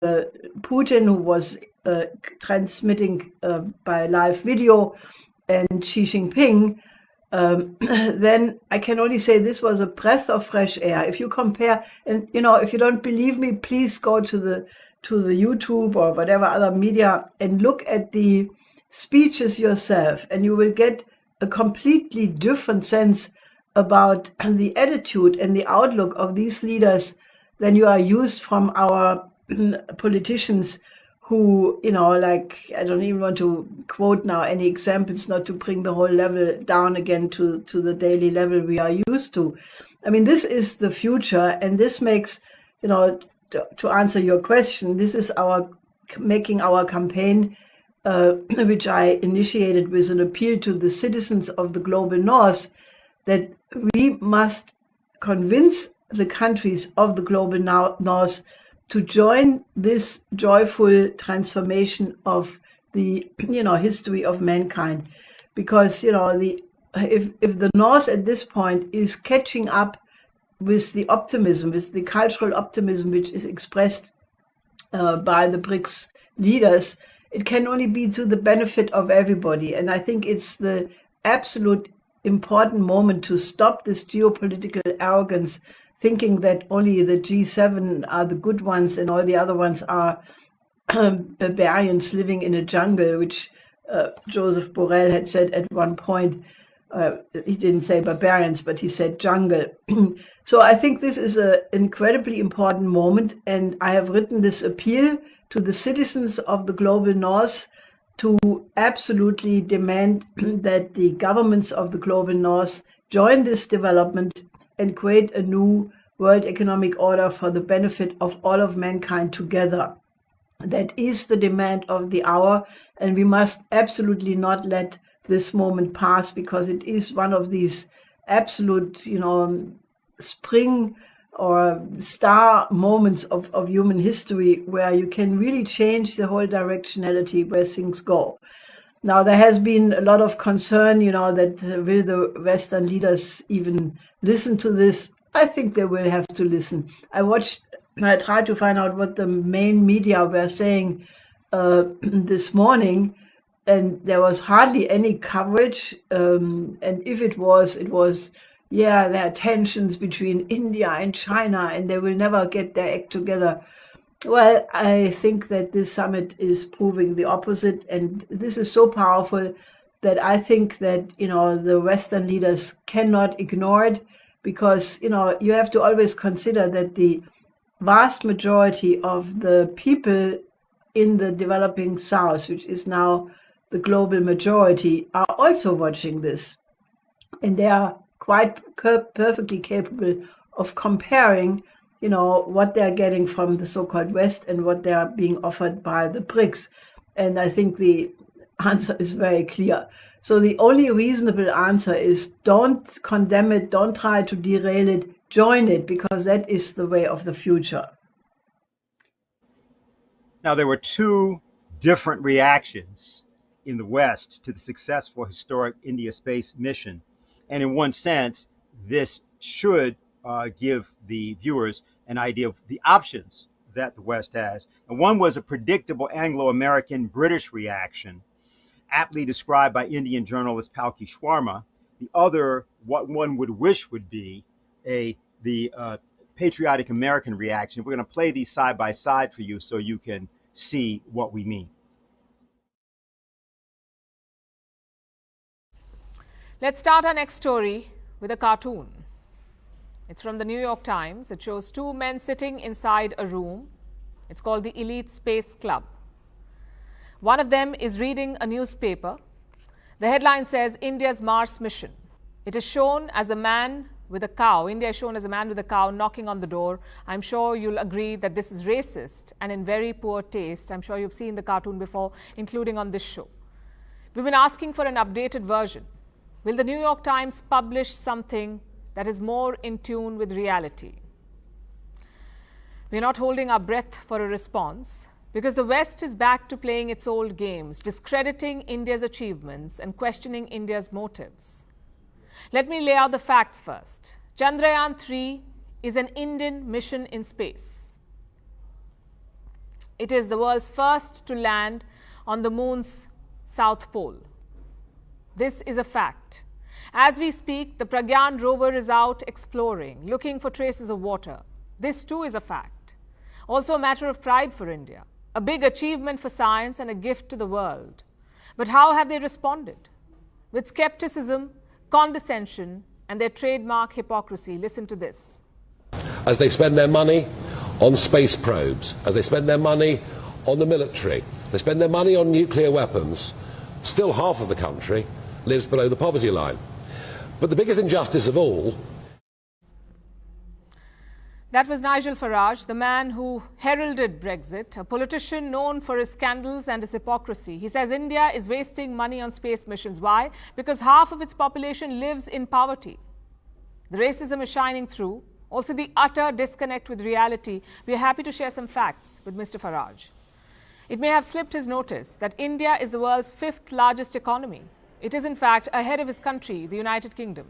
Putin, who was transmitting by live video, and Xi Xinping, then I can only say this was a breath of fresh air. If you compare, and if you don't believe me, please go to the YouTube or whatever other media and look at the speeches yourself, and you will get a completely different sense about the attitude and the outlook of these leaders than you are used from our politicians who, like, I don't even want to quote now any examples, not to bring the whole level down again to the daily level we are used to. I mean, this is the future, and this makes, to answer your question, this is making our campaign, which I initiated with an appeal to the citizens of the global north, that we must convince the countries of the global north to join this joyful transformation of the history of mankind, because if the North at this point is catching up with the optimism, with the cultural optimism which is expressed by the BRICS leaders, it can only be to the benefit of everybody. And I think it's the absolute important moment to stop this geopolitical arrogance, thinking that only the G7 are the good ones and all the other ones are barbarians living in a jungle, which Joseph Borrell had said at one point. He didn't say barbarians, but he said jungle. So I think this is an incredibly important moment, and I have written this appeal to the citizens of the global north to absolutely demand that the governments of the global north join this development and create a new world economic order for the benefit of all of mankind together. That is the demand of the hour, and we must absolutely not let this moment pass, because it is one of these absolute, spring or star moments of human history where you can really change the whole directionality where things go. Now, there has been a lot of concern, that will the Western leaders even listen to this? I think they will have to listen. I tried to find out what the main media were saying this morning, and there was hardly any coverage. And if it was, there are tensions between India and China, and they will never get their act together. Well, I think that this summit is proving the opposite, and this is so powerful that I think that, the Western leaders cannot ignore it, because, you have to always consider that the vast majority of the people in the developing South, which is now the global majority, are also watching this. And they are quite perfectly capable of comparing what they're getting from the so-called West and what they are being offered by the BRICS. And I think the answer is very clear. So the only reasonable answer is don't condemn it, don't try to derail it, join it, because that is the way of the future. Now, there were two different reactions in the West to the successful historic India space mission. And in one sense, this should give the viewers an idea of the options that the West has. And one was a predictable Anglo-American British reaction, aptly described by Indian journalist Palki Swarma. The other, what one would wish would be the patriotic American reaction. We're going to play these side by side for you so you can see what we mean. Let's start our next story with a cartoon. It's from the New York Times. It shows two men sitting inside a room. It's called the Elite Space Club. One of them is reading a newspaper. The headline says, India's Mars mission. It is shown as a man with a cow. India is shown as a man with a cow knocking on the door. I'm sure you'll agree that this is racist and in very poor taste. I'm sure you've seen the cartoon before, including on this show. We've been asking for an updated version. Will the New York Times publish something that is more in tune with reality? We're not holding our breath for a response, because the West is back to playing its old games, discrediting India's achievements and questioning India's motives. Let me lay out the facts first. Chandrayaan-3 is an Indian mission in space. It is the world's first to land on the moon's south pole. This is a fact. As we speak, the Pragyan rover is out exploring, looking for traces of water. This too is a fact. Also a matter of pride for India, a big achievement for science and a gift to the world. But how have they responded? With skepticism, condescension, and their trademark hypocrisy. Listen to this. As they spend their money on space probes, as they spend their money on the military, they spend their money on nuclear weapons, still half of the country lives below the poverty line. But the biggest injustice of all... That was Nigel Farage, the man who heralded Brexit, a politician known for his scandals and his hypocrisy. He says India is wasting money on space missions. Why? Because half of its population lives in poverty. The racism is shining through. Also the utter disconnect with reality. We are happy to share some facts with Mr. Farage. It may have slipped his notice that India is the world's 5th largest economy. It is in fact ahead of his country, the United Kingdom.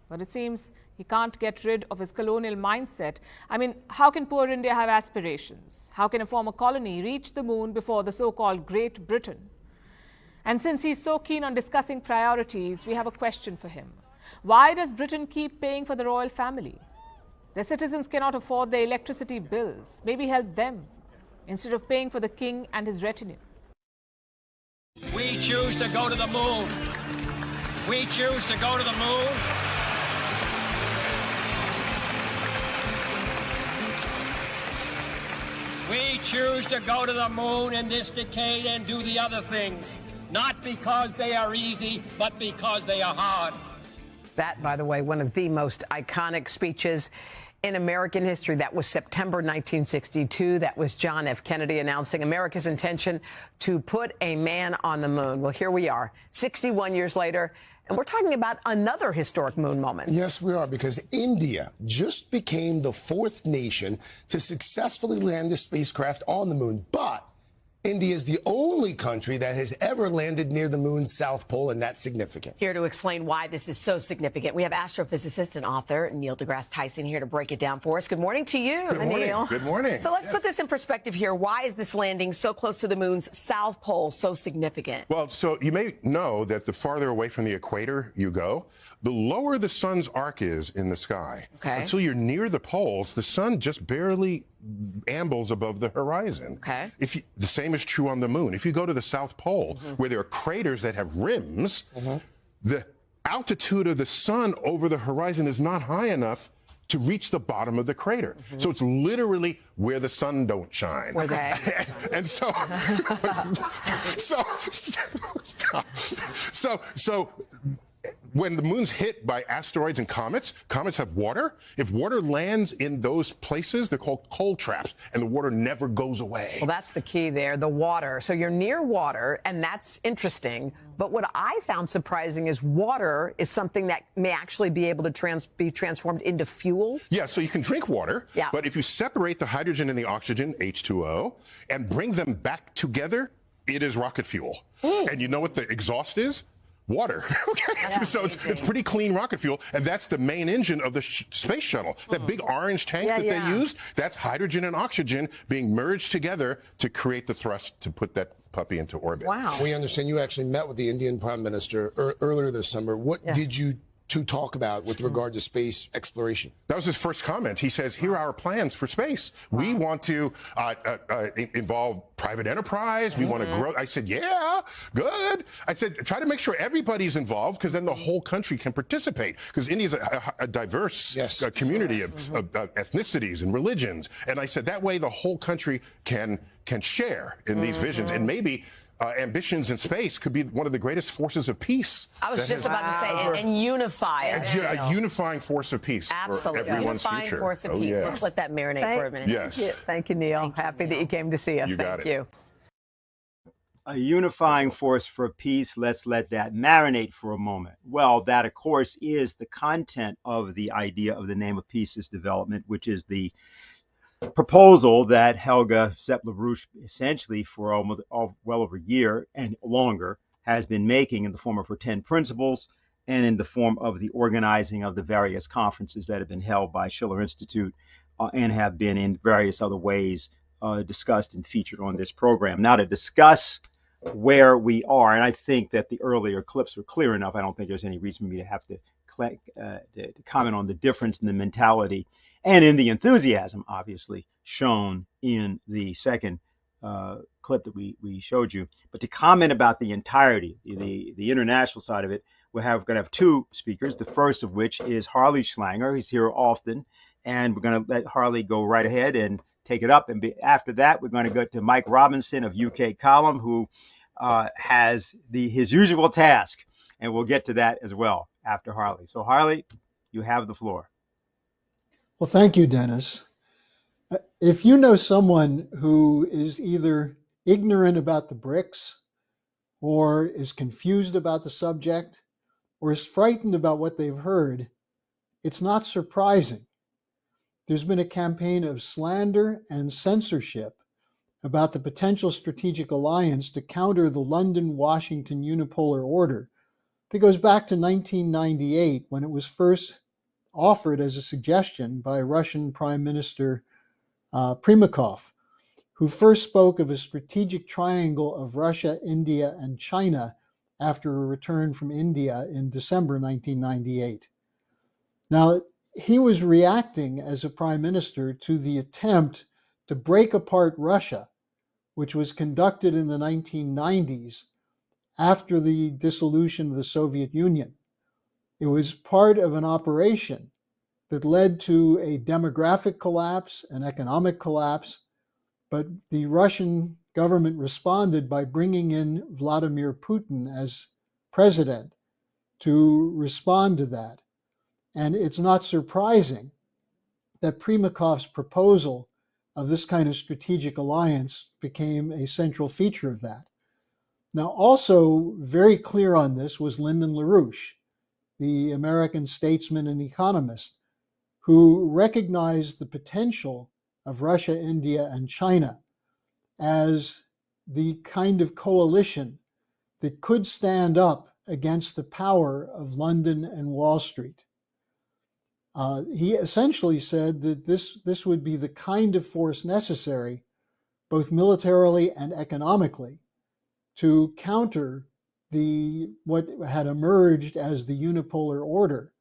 But it seems he can't get rid of his colonial mindset. I mean, how can poor India have aspirations? How can a former colony reach the moon before the so-called Great Britain? And since he's so keen on discussing priorities, we have a question for him. Why does Britain keep paying for the royal family? Their citizens cannot afford their electricity bills. Maybe help them instead of paying for the king and his retinue. We choose to go to the moon. We choose to go to the moon. We choose to go to the moon in this decade and do the other things, not because they are easy, but because they are hard. That, by the way, one of the most iconic speeches in American history. That was September 1962. That was John F. Kennedy announcing America's intention to put a man on the moon. Well, here we are, 61 years later, and we're talking about another historic moon moment. Yes, we are, because India just became the 4th nation to successfully land a spacecraft on the moon. But India is the only country that has ever landed near the moon's south pole, and that's significant. Here to explain why this is so significant, we have astrophysicist and author Neil deGrasse Tyson here to break it down for us. Good morning to you, Good morning. Neil. Good morning. So let's put this in perspective here. Why is this landing so close to the moon's south pole so significant? Well, so you may know that the farther away from the equator you go, the lower the sun's arc is in the sky. Okay. Until you're near the poles, the sun just barely ambles above the horizon. Okay. The same is true on the moon. If you go to the South Pole, where there are craters that have rims, the altitude of the sun over the horizon is not high enough to reach the bottom of the crater. So it's literally where the sun don't shine. Okay. And so, so when the moon's hit by asteroids and comets have water. If water lands in those places, they're called cold traps, and the water never goes away. Well, that's the key there, the water. So you're near water, and that's interesting. But what I found surprising is water is something that may actually be able to be transformed into fuel. Yeah, so you can drink water, but if you separate the hydrogen and the oxygen, H2O, and bring them back together, it is rocket fuel. And you know what the exhaust is? Water. Okay, so it's pretty clean rocket fuel, and that's the main engine of the space shuttle. That big orange tank that they used, that's hydrogen and oxygen being merged together to create the thrust to put that puppy into orbit. Wow. We understand you actually met with the Indian Prime Minister earlier this summer. What did you two talk about with regard to space exploration? That was his first comment. He says, here are our plans for space. We want to involve private enterprise. We want to grow. I said, yeah, good. I said, try to make sure everybody's involved, because then the whole country can participate. Because India's a diverse community of ethnicities and religions. And I said, that way the whole country can share in these visions. And maybe ambitions in space could be one of the greatest forces of peace. I was just about to say, and unify it. A unifying force of peace for everyone's unifying future. force of peace. Let's let that marinate for a minute. Yes. Thank you, Neil. Happy that you came to see us. Thank you. A unifying force for peace. Let's let that marinate for a moment. Well, that, of course, is the content of the idea of the name of peace is development, which is the proposal that Helga Larouche essentially for well over a year and longer has been making in the form of her 10 principles and in the form of the organizing of the various conferences that have been held by Schiller Institute and have been in various other ways discussed and featured on this program. Now, to discuss where we are, and I think that the earlier clips were clear enough. I don't think there's any reason for me to have to comment on the difference in the mentality and in the enthusiasm, obviously, shown in the second clip that we showed you. But to comment about the entirety, the international side of it, we're going to have two speakers, the first of which is Harley Schlanger. He's here often, and we're going to let Harley go right ahead and take it up. And after that, we're going to go to Mike Robinson of UK Column, who has his usual task, and we'll get to that as well after Harley. So Harley, you have the floor. Well, thank you, Dennis. If you know someone who is either ignorant about the BRICS or is confused about the subject or is frightened about what they've heard, it's not surprising. There's been a campaign of slander and censorship about the potential strategic alliance to counter the London-Washington unipolar order that goes back to 1998, when it was first offered as a suggestion by Russian Prime Minister Primakov, who first spoke of a strategic triangle of Russia, India, and China after a return from India in December 1998. Now, he was reacting as a prime minister to the attempt to break apart Russia, which was conducted in the 1990s after the dissolution of the Soviet Union. It was part of an operation that led to a demographic collapse, an economic collapse, but the Russian government responded by bringing in Vladimir Putin as president to respond to that. And it's not surprising that Primakov's proposal of this kind of strategic alliance became a central feature of that. Now, also very clear on this was Lyndon LaRouche, the American statesman and economist, who recognized the potential of Russia, India, and China as the kind of coalition that could stand up against the power of London and Wall Street. He essentially said that this would be the kind of force necessary, both militarily and economically, to counter what had emerged as the unipolar order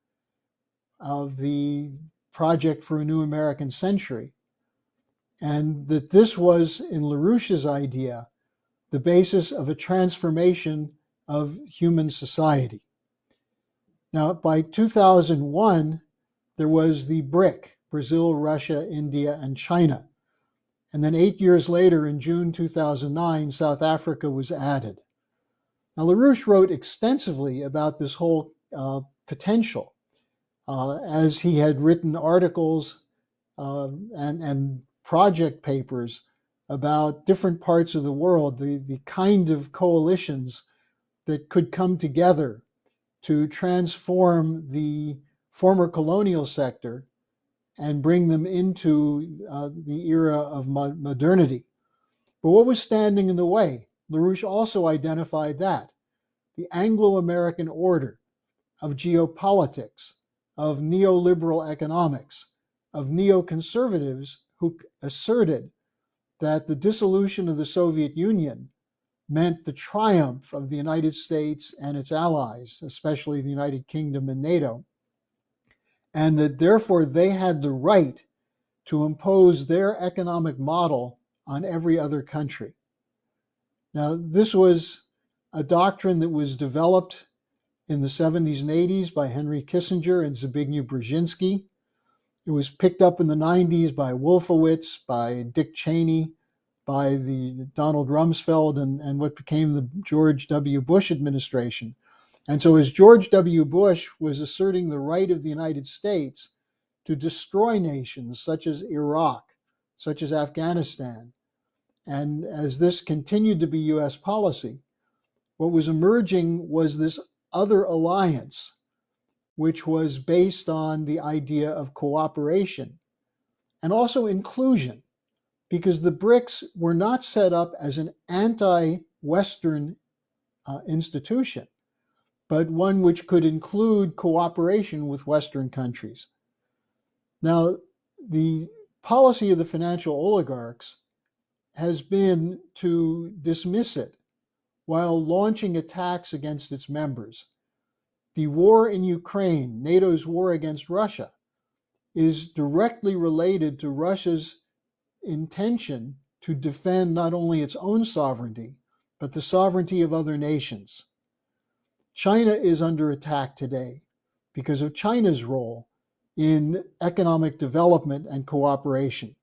of the Project for a New American Century, and that this was, in LaRouche's idea, the basis of a transformation of human society. Now, by 2001, there was the BRIC, Brazil, Russia, India, and China. And then 8 years later, in June 2009, South Africa was added. Now, LaRouche wrote extensively about this whole potential, as he had written articles and project papers about different parts of the world, the kind of coalitions that could come together to transform the former colonial sector and bring them into the era of modernity. But what was standing in the way? LaRouche also identified that the Anglo-American order of geopolitics, of neoliberal economics, of neoconservatives who asserted that the dissolution of the Soviet Union meant the triumph of the United States and its allies, especially the United Kingdom and NATO, and that therefore they had the right to impose their economic model on every other country. Now, this was a doctrine that was developed in the 70s and 80s by Henry Kissinger and Zbigniew Brzezinski. It was picked up in the 90s by Wolfowitz, by Dick Cheney, by the Donald Rumsfeld, and what became the George W. Bush administration. And so as George W. Bush was asserting the right of the United States to destroy nations such as Iraq, such as Afghanistan, and as this continued to be U.S. policy, what was emerging was this other alliance, which was based on the idea of cooperation and also inclusion, because the BRICS were not set up as an anti-Western institution, but one which could include cooperation with Western countries. Now, the policy of the financial oligarchs has been to dismiss it while launching attacks against its members. The war in Ukraine, NATO's war against Russia, is directly related to Russia's intention to defend not only its own sovereignty, but the sovereignty of other nations. China is under attack today because of China's role in economic development and cooperation.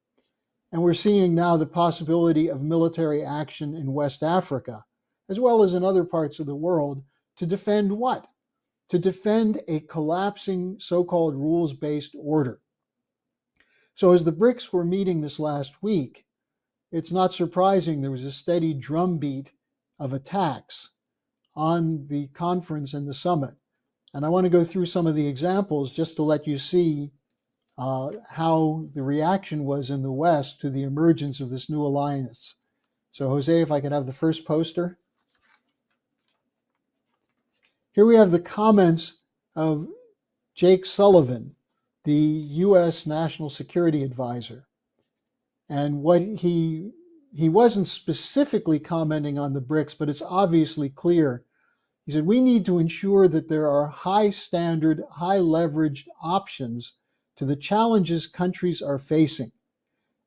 And we're seeing now the possibility of military action in West Africa, as well as in other parts of the world, to defend what? To defend a collapsing so-called rules-based order. So as the BRICS were meeting this last week, it's not surprising there was a steady drumbeat of attacks on the conference and the summit. And I want to go through some of the examples just to let you see how the reaction was in the West to the emergence of this new alliance. So Jose, if I could have the first poster. Here we have the comments of Jake Sullivan, the U.S. National Security Advisor. And what he wasn't specifically commenting on the BRICS, but it's obviously clear. He said, we need to ensure that there are high standard, high leveraged options to the challenges countries are facing.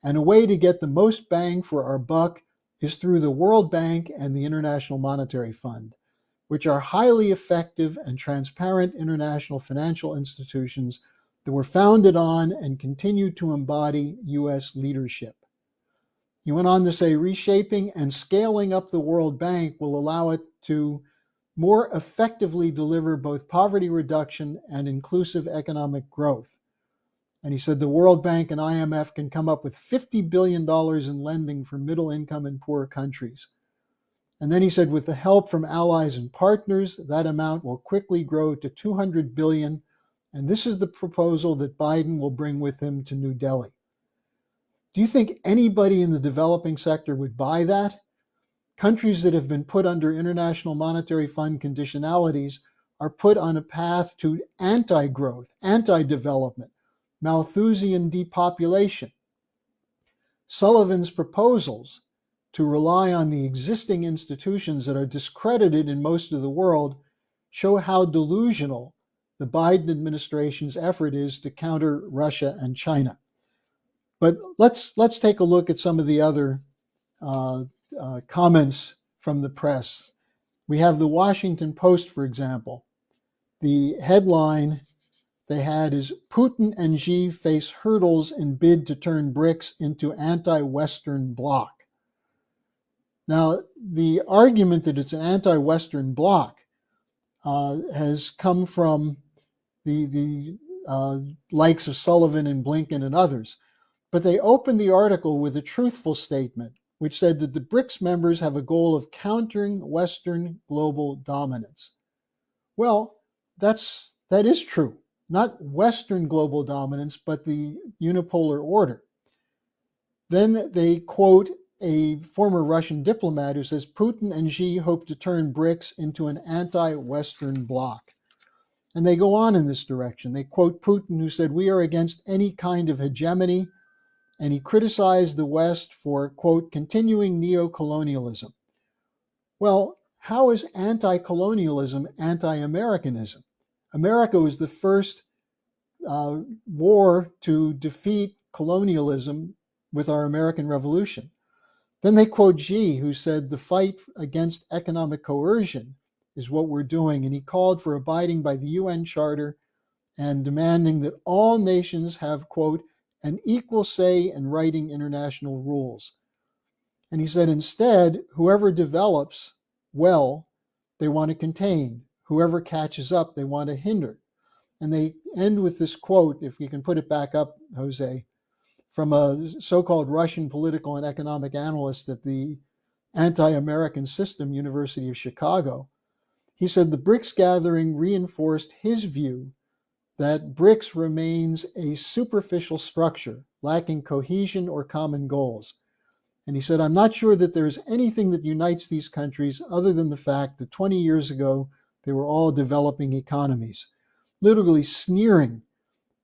And a way to get the most bang for our buck is through the World Bank and the International Monetary Fund, which are highly effective and transparent international financial institutions that were founded on and continue to embody U.S. leadership. He went on to say, reshaping and scaling up the World Bank will allow it to more effectively deliver both poverty reduction and inclusive economic growth. And he said the World Bank and IMF can come up with $50 billion in lending for middle income and poor countries. And then he said with the help from allies and partners, that amount will quickly grow to $200 billion. And this is the proposal that Biden will bring with him to New Delhi. Do you think anybody in the developing sector would buy that? Countries that have been put under International Monetary Fund conditionalities are put on a path to anti-growth, anti-development, Malthusian depopulation. Sullivan's proposals to rely on the existing institutions that are discredited in most of the world show how delusional the Biden administration's effort is to counter Russia and China. But let's take a look at some of the other comments from the press. We have the Washington Post, for example. The headline they had is Putin and Xi face hurdles in bid to turn BRICS into anti-Western bloc. Now, the argument that it's an anti-Western bloc has come from the likes of Sullivan and Blinken and others. But they opened the article with a truthful statement, which said that the BRICS members have a goal of countering Western global dominance. Well, that is true. Not Western global dominance, but the unipolar order. Then they quote a former Russian diplomat who says Putin and Xi hope to turn BRICS into an anti-Western bloc. And they go on in this direction. They quote Putin, who said, we are against any kind of hegemony, and he criticized the West for, quote, continuing neo-colonialism. Well, how is anti-colonialism anti-Americanism? America was the first war to defeat colonialism with our American Revolution. Then they quote Xi, who said the fight against economic coercion is what we're doing, and he called for abiding by the UN Charter and demanding that all nations have, quote, an equal say in writing international rules. And he said instead, whoever develops well, they want to contain. Whoever catches up, they want to hinder. And they end with this quote, if you can put it back up, Jose, from a so-called Russian political and economic analyst at the Anti-American System, University of Chicago. He said the BRICS gathering reinforced his view that BRICS remains a superficial structure, lacking cohesion or common goals. And he said, I'm not sure that there's anything that unites these countries other than the fact that 20 years ago, they were all developing economies, literally sneering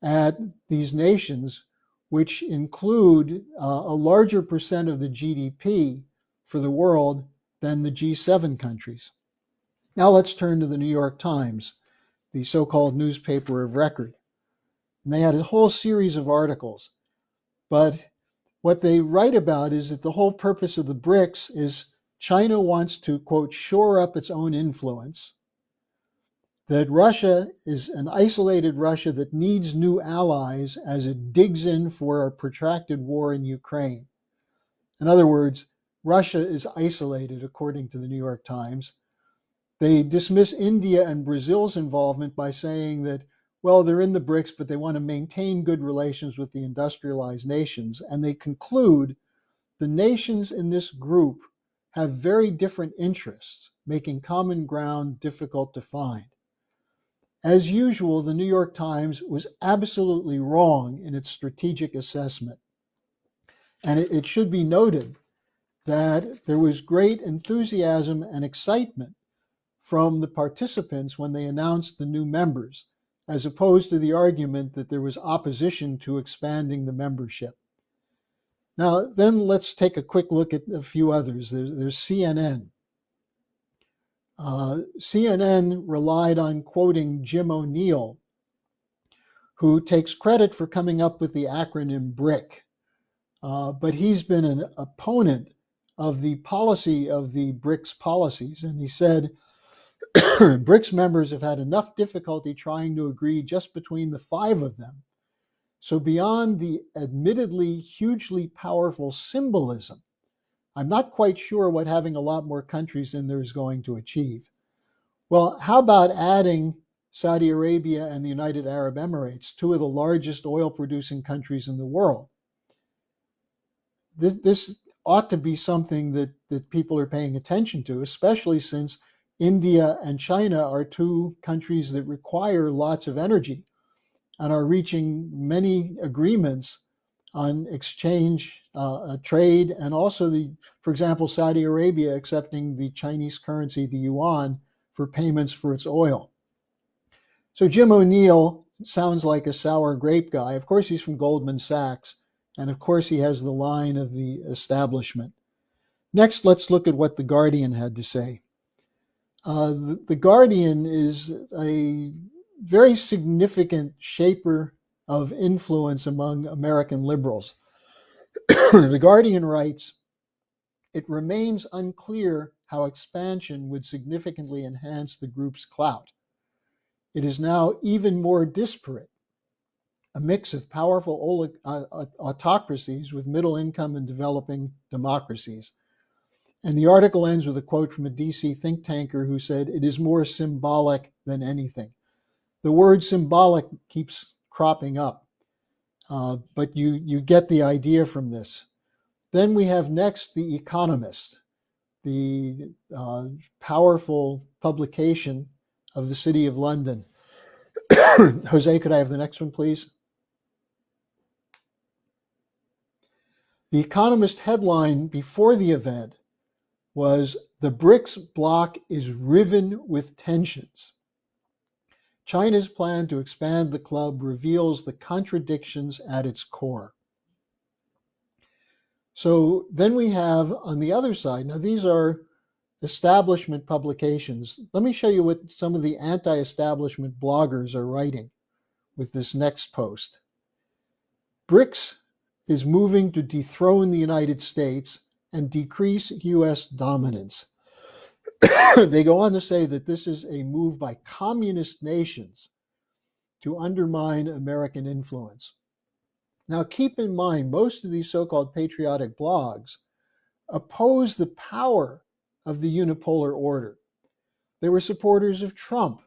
at these nations which include a larger percent of the GDP for the world than the G7 countries. Now let's turn to the New York Times, the so-called newspaper of record. And they had a whole series of articles. But what they write about is that the whole purpose of the BRICS is China wants to, quote, shore up its own influence, that Russia is an isolated Russia that needs new allies as it digs in for a protracted war in Ukraine. In other words, Russia is isolated, according to the New York Times. They dismiss India and Brazil's involvement by saying that, well, they're in the BRICS, but they want to maintain good relations with the industrialized nations. And they conclude the nations in this group have very different interests, making common ground difficult to find. As usual, the New York Times was absolutely wrong in its strategic assessment. And it should be noted that there was great enthusiasm and excitement from the participants when they announced the new members, as opposed to the argument that there was opposition to expanding the membership. Now, then let's take a quick look at a few others. There's CNN. CNN relied on quoting Jim O'Neill, who takes credit for coming up with the acronym BRIC. But he's been an opponent of the policy of the BRICS policies. And he said, BRICS members have had enough difficulty trying to agree just between the 5 of them. So beyond the admittedly hugely powerful symbolism, I'm not quite sure what having a lot more countries in there is going to achieve. Well, how about adding Saudi Arabia and the United Arab Emirates, 2 of the largest oil-producing countries in the world? This ought to be something that people are paying attention to, especially since India and China are 2 countries that require lots of energy and are reaching many agreements on exchange, trade, and also for example, Saudi Arabia accepting the Chinese currency, the yuan, for payments for its oil. So Jim O'Neill sounds like a sour grape guy. Of course, he's from Goldman Sachs, and of course, he has the line of the establishment. Next, let's look at what The Guardian had to say. The Guardian is a very significant shaper of influence among American liberals. The Guardian writes, it remains unclear how expansion would significantly enhance the group's clout. It is now even more disparate, a mix of powerful autocracies with middle income and developing democracies. And the article ends with a quote from a DC think tanker who said, it is more symbolic than anything. The word symbolic keeps cropping up, but you get the idea from this. Then we have next The Economist, the powerful publication of the City of London. Jose, could I have the next one, please? The Economist headline before the event was, the BRICS bloc is riven with tensions. China's plan to expand the club reveals the contradictions at its core. So then we have on the other side, now these are establishment publications. Let me show you what some of the anti-establishment bloggers are writing with this next post. BRICS is moving to dethrone the United States and decrease U.S. dominance. They go on to say that this is a move by communist nations to undermine American influence. Now, keep in mind, most of these so-called patriotic blogs oppose the power of the unipolar order. They were supporters of Trump,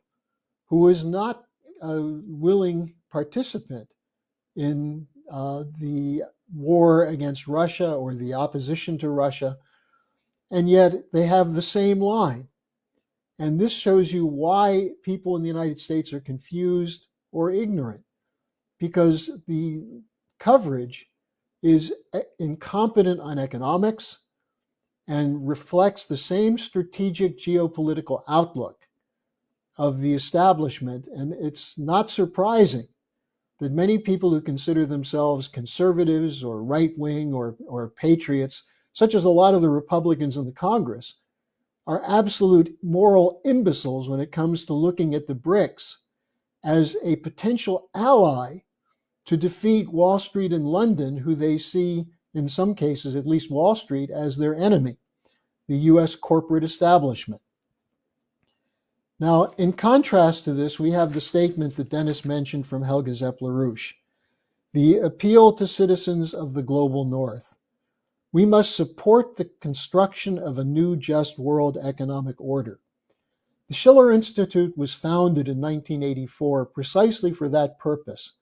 who was not a willing participant in the war against Russia or the opposition to Russia, and yet they have the same line. And this shows you why people in the United States are confused or ignorant, because the coverage is incompetent on economics and reflects the same strategic geopolitical outlook of the establishment. And it's not surprising that many people who consider themselves conservatives or right-wing or patriots, such as a lot of the Republicans in the Congress, are absolute moral imbeciles when it comes to looking at the BRICS as a potential ally to defeat Wall Street and London, who they see, in some cases, at least Wall Street, as their enemy, the US corporate establishment. Now, in contrast to this, we have the statement that Dennis mentioned from Helga Zepp-LaRouche, the appeal to citizens of the global north. We must support the construction of a new just world economic order. The Schiller Institute was founded in 1984 precisely for that purpose,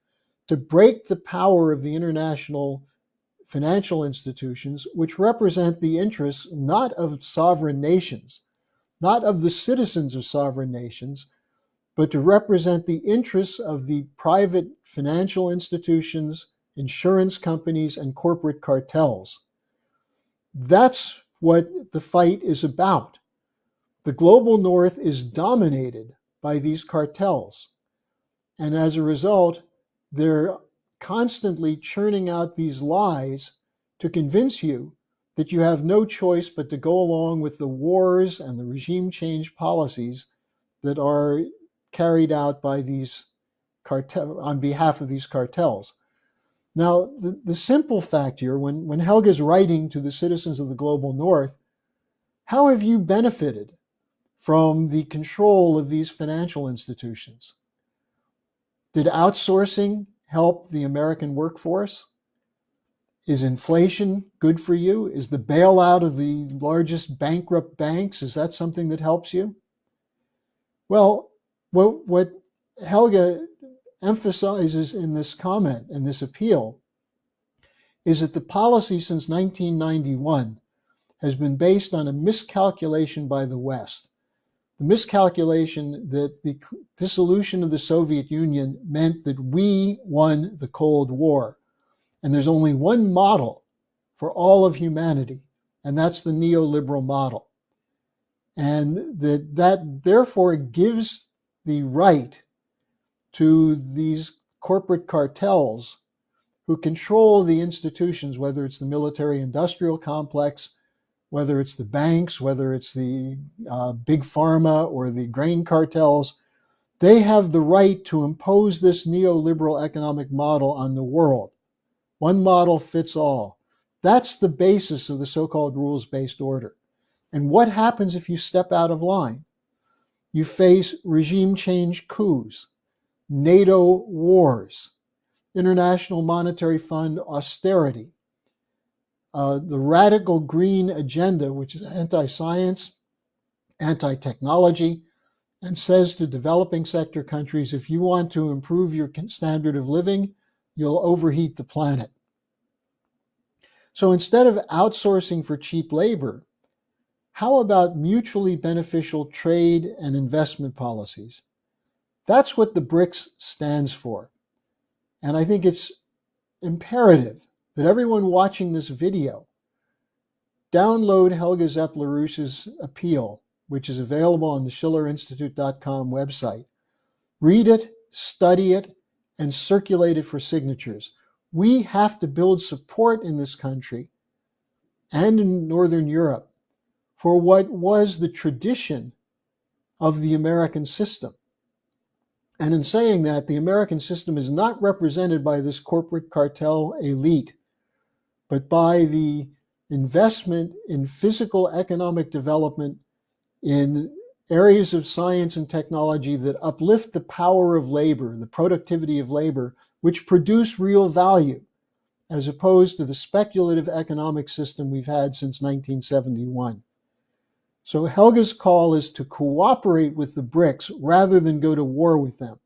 to break the power of the international financial institutions, which represent the interests not of sovereign nations, not of the citizens of sovereign nations, but to represent the interests of the private financial institutions, insurance companies, and corporate cartels. That's what the fight is about. The global north is dominated by these cartels. And as a result, they're constantly churning out these lies to convince you that you have no choice but to go along with the wars and the regime change policies that are carried out by these on behalf of these cartels. Now, the simple fact here, when Helga's writing to the citizens of the global north, how have you benefited from the control of these financial institutions? Did outsourcing help the American workforce? Is inflation good for you? Is the bailout of the largest bankrupt banks, is that something that helps you? Well, what Helga emphasizes in this comment, in this appeal, is that the policy since 1991 has been based on a miscalculation by the West. The miscalculation that the dissolution of the Soviet Union meant that we won the Cold War. And there's only one model for all of humanity, and that's the neoliberal model. And that therefore gives the right to these corporate cartels who control the institutions, whether it's the military-industrial complex, whether it's the banks, whether it's the big pharma or the grain cartels. They have the right to impose this neoliberal economic model on the world. One model fits all. That's the basis of the so-called rules-based order. And what happens if you step out of line? You face regime change coups, NATO wars, International Monetary Fund austerity, the radical green agenda, which is anti-science, anti-technology, and says to developing sector countries, if you want to improve your standard of living, you'll overheat the planet. So instead of outsourcing for cheap labor, how about mutually beneficial trade and investment policies? That's what the BRICS stands for. And I think it's imperative that everyone watching this video download Helga Zepp-LaRouche's appeal, which is available on the schillerinstitute.com website. Read it, study it, and circulate it for signatures. We have to build support in this country and in Northern Europe for what was the tradition of the American system. And in saying that, the American system is not represented by this corporate cartel elite, but by the investment in physical economic development in areas of science and technology that uplift the power of labor, the productivity of labor, which produce real value, as opposed to the speculative economic system we've had since 1971. So Helga's call is to cooperate with the BRICS rather than go to war with them,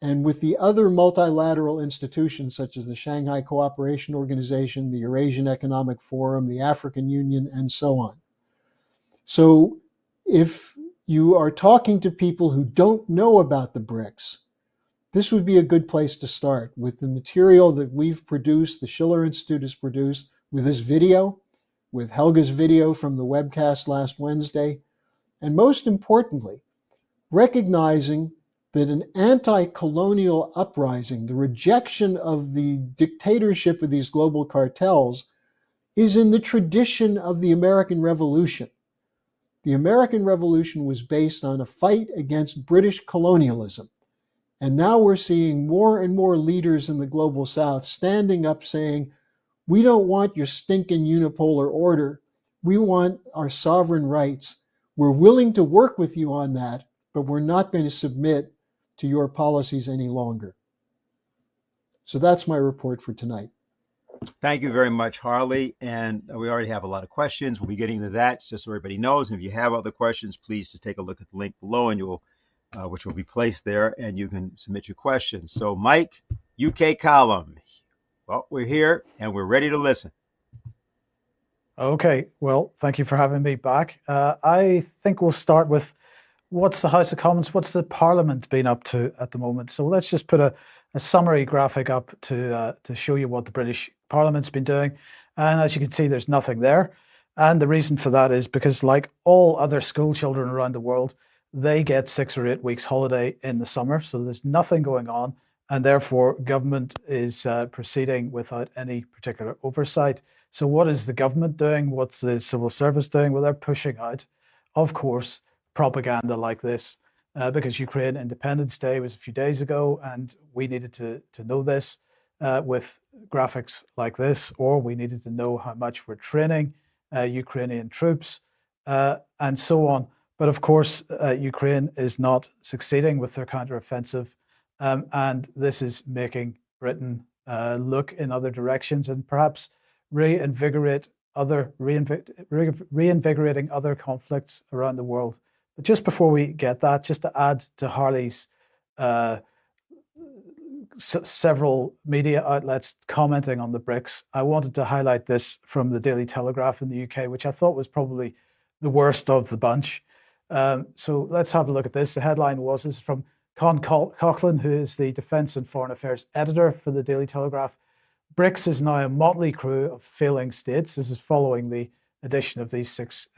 and with the other multilateral institutions such as the Shanghai Cooperation Organization, the Eurasian Economic Forum, the African Union, and so on. So if you are talking to people who don't know about the BRICS, this would be a good place to start with the material that we've produced, the Schiller Institute has produced, with this video, with Helga's video from the webcast last Wednesday, and most importantly, recognizing that an anti-colonial uprising, the rejection of the dictatorship of these global cartels, is in the tradition of the American Revolution. The American Revolution was based on a fight against British colonialism. And now we're seeing more and more leaders in the global South standing up saying, we don't want your stinking unipolar order. We want our sovereign rights. We're willing to work with you on that, but we're not going to submit to your policies any longer. So that's my report for tonight. Thank you very much, Harley. And we already have a lot of questions. We'll be getting to that just so everybody knows. And if you have other questions, please just take a look at the link below, and which will be placed there, and you can submit your questions. So, Mike, UK column. Well, we're here and we're ready to listen. Okay, well, thank you for having me back. I think we'll start with what's the House of Commons, what's the Parliament been up to at the moment? So let's just put a summary graphic up to show you what the British Parliament's been doing. And as you can see, there's nothing there. And the reason for that is because, like all other school children around the world, they get 6 or 8 weeks holiday in the summer. So there's nothing going on. And therefore, government is proceeding without any particular oversight. So what is the government doing? What's the civil service doing? Well, they're pushing out, of course, propaganda like this, because Ukraine Independence Day was a few days ago, and we needed to know this with graphics like this, or we needed to know how much we're training Ukrainian troops, and so on. But of course, Ukraine is not succeeding with their counteroffensive, and this is making Britain look in other directions and perhaps reinvigorating other conflicts around the world. But just before we get that, just to add to Harley's several media outlets commenting on the BRICS, I wanted to highlight this from the Daily Telegraph in the UK, which I thought was probably the worst of the bunch. So let's have a look at this. The headline this is from Con Coughlin, who is the Defence and Foreign Affairs editor for the Daily Telegraph. BRICS is now a motley crew of failing states. This is following the addition of these 6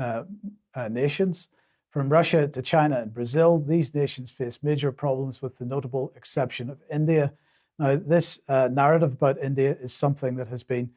nations. From Russia to China and Brazil, these nations face major problems with the notable exception of India. Now, this narrative about India is something that has been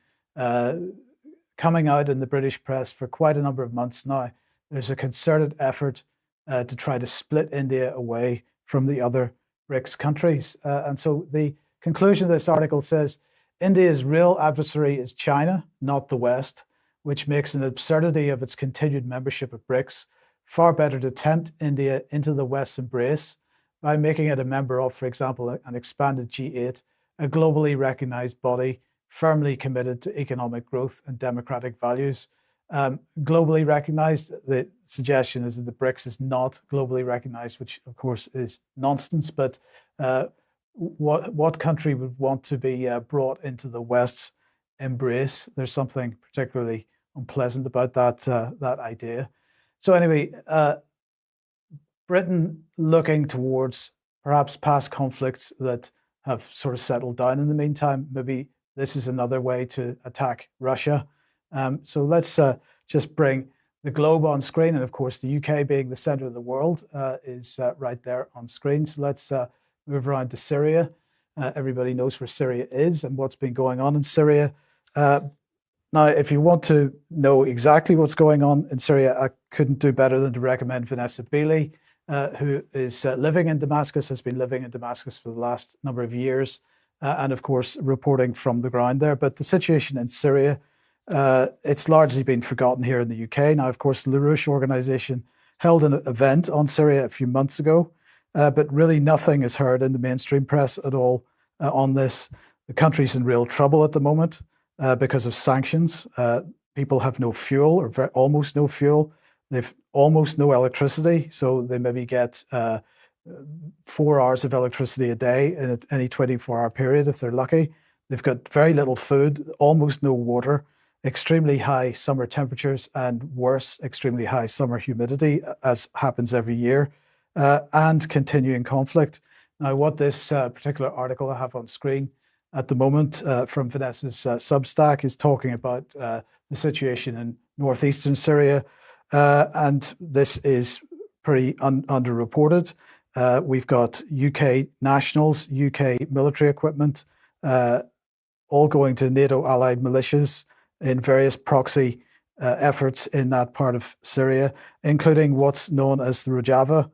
coming out in the British press for quite a number of months now. There's a concerted effort to try to split India away from the other BRICS countries. And so the conclusion of this article says, India's real adversary is China, not the West, which makes an absurdity of its continued membership of BRICS. Far better to tempt India into the West's embrace by making it a member of, for example, an expanded G8, a globally recognized body firmly committed to economic growth and democratic values. Globally recognized, the suggestion is that the BRICS is not globally recognized, which of course is nonsense, but what country would want to be brought into the West's embrace? There's something particularly unpleasant about that idea. So anyway, Britain looking towards perhaps past conflicts that have sort of settled down in the meantime. Maybe this is another way to attack Russia. So let's just bring the globe on screen. And of course, the UK being the center of the world is right there on screen. So let's move around to Syria. Everybody knows where Syria is and what's been going on in Syria. Now, if you want to know exactly what's going on in Syria, I couldn't do better than to recommend Vanessa Beeley, who is living in Damascus, has been living in Damascus for the last number of years, and of course, reporting from the ground there. But the situation in Syria, it's largely been forgotten here in the UK. Now, of course, the Larouche Organisation held an event on Syria a few months ago, but really nothing is heard in the mainstream press at all on this. The country's in real trouble at the moment because of sanctions. People have no fuel, or almost no fuel. They've almost no electricity, so they maybe get 4 hours of electricity a day in any 24-hour period if they're lucky. They've got very little food, almost no water, extremely high summer temperatures, and worse, extremely high summer humidity, as happens every year, and continuing conflict. Now, what this particular article I have on screen at the moment from Vanessa's Substack is talking about the situation in northeastern Syria, and this is pretty underreported. we've got UK nationals, UK military equipment, all going to NATO allied militias in various proxy efforts in that part of Syria, including what's known as the Rojava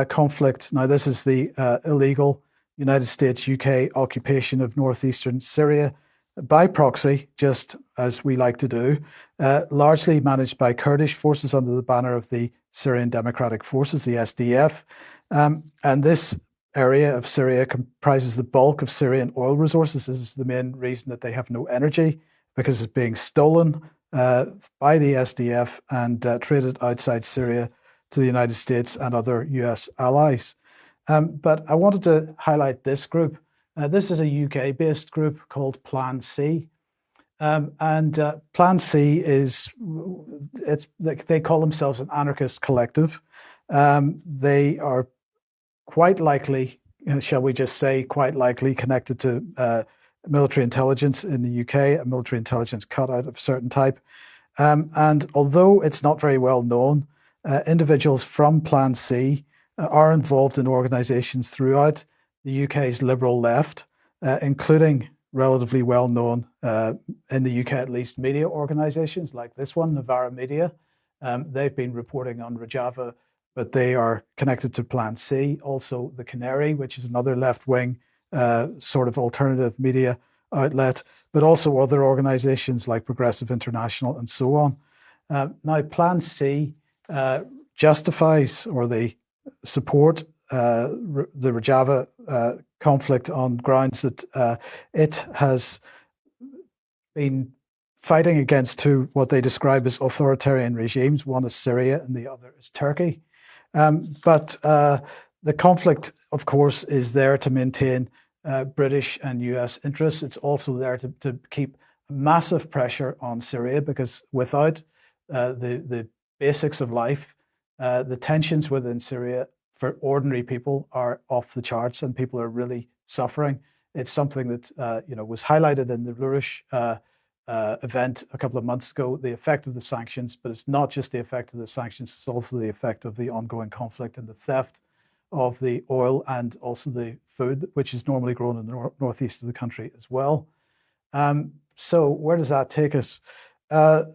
conflict. Now, this is the illegal United States-UK occupation of northeastern Syria by proxy, just as we like to do, largely managed by Kurdish forces under the banner of the Syrian Democratic Forces, the SDF. And this area of Syria comprises the bulk of Syrian oil resources. This is the main reason that they have no energy, because it's being stolen by the SDF and traded outside Syria to the United States and other US allies. But I wanted to highlight this group. This is a UK-based group called Plan C. Plan C is, they call themselves an anarchist collective. They are quite likely, shall we just say, quite likely connected to military intelligence in the UK, a military intelligence cutout of a certain type. And although it's not very well known, individuals from Plan C are involved in organisations throughout the UK's liberal left, including relatively well-known, in the UK at least, media organisations like this one, Novara Media. They've been reporting on Rojava, but they are connected to Plan C. Also, The Canary, which is another left-wing sort of alternative media outlet, but also other organisations like Progressive International and so on. Now, Plan C justifies, or they support the Rojava conflict on grounds that it has been fighting against two, what they describe as authoritarian regimes. One is Syria and the other is Turkey. But the conflict, of course, is there to maintain British and US interests. It's also there to keep massive pressure on Syria, because without the basics of life, the tensions within Syria for ordinary people are off the charts, and people are really suffering. It's something that was highlighted in the Larouche event a couple of months ago, the effect of the sanctions, but it's not just the effect of the sanctions, it's also the effect of the ongoing conflict and the theft of the oil and also the food, which is normally grown in the northeast of the country as well. So where does that take us? Plan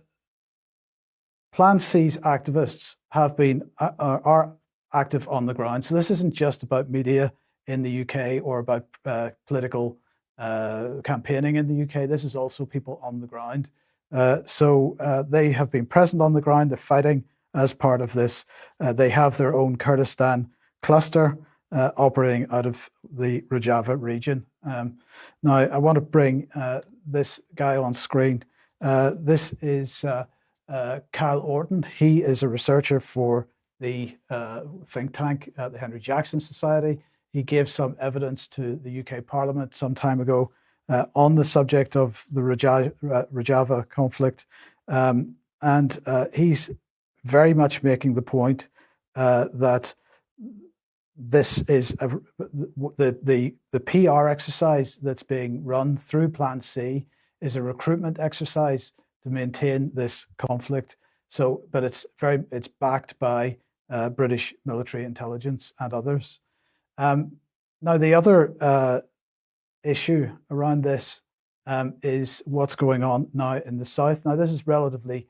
C's activists have been, are active on the ground. So this isn't just about media in the UK or about political campaigning in the UK. This is also people on the ground. So they have been present on the ground. They're fighting as part of this. They have their own Kurdistan cluster operating out of the Rojava region. Now, I want to bring this guy on screen. This is Kyle Orton. He is a researcher for the think tank, the Henry Jackson Society. He gave some evidence to the UK Parliament some time ago on the subject of the Rojava conflict. And he's very much making the point that this is the PR exercise that's being run through Plan C is a recruitment exercise to maintain this conflict. So, but it's backed by British military intelligence and others. Now, the other issue around this is what's going on now in the south. Now, this is relatively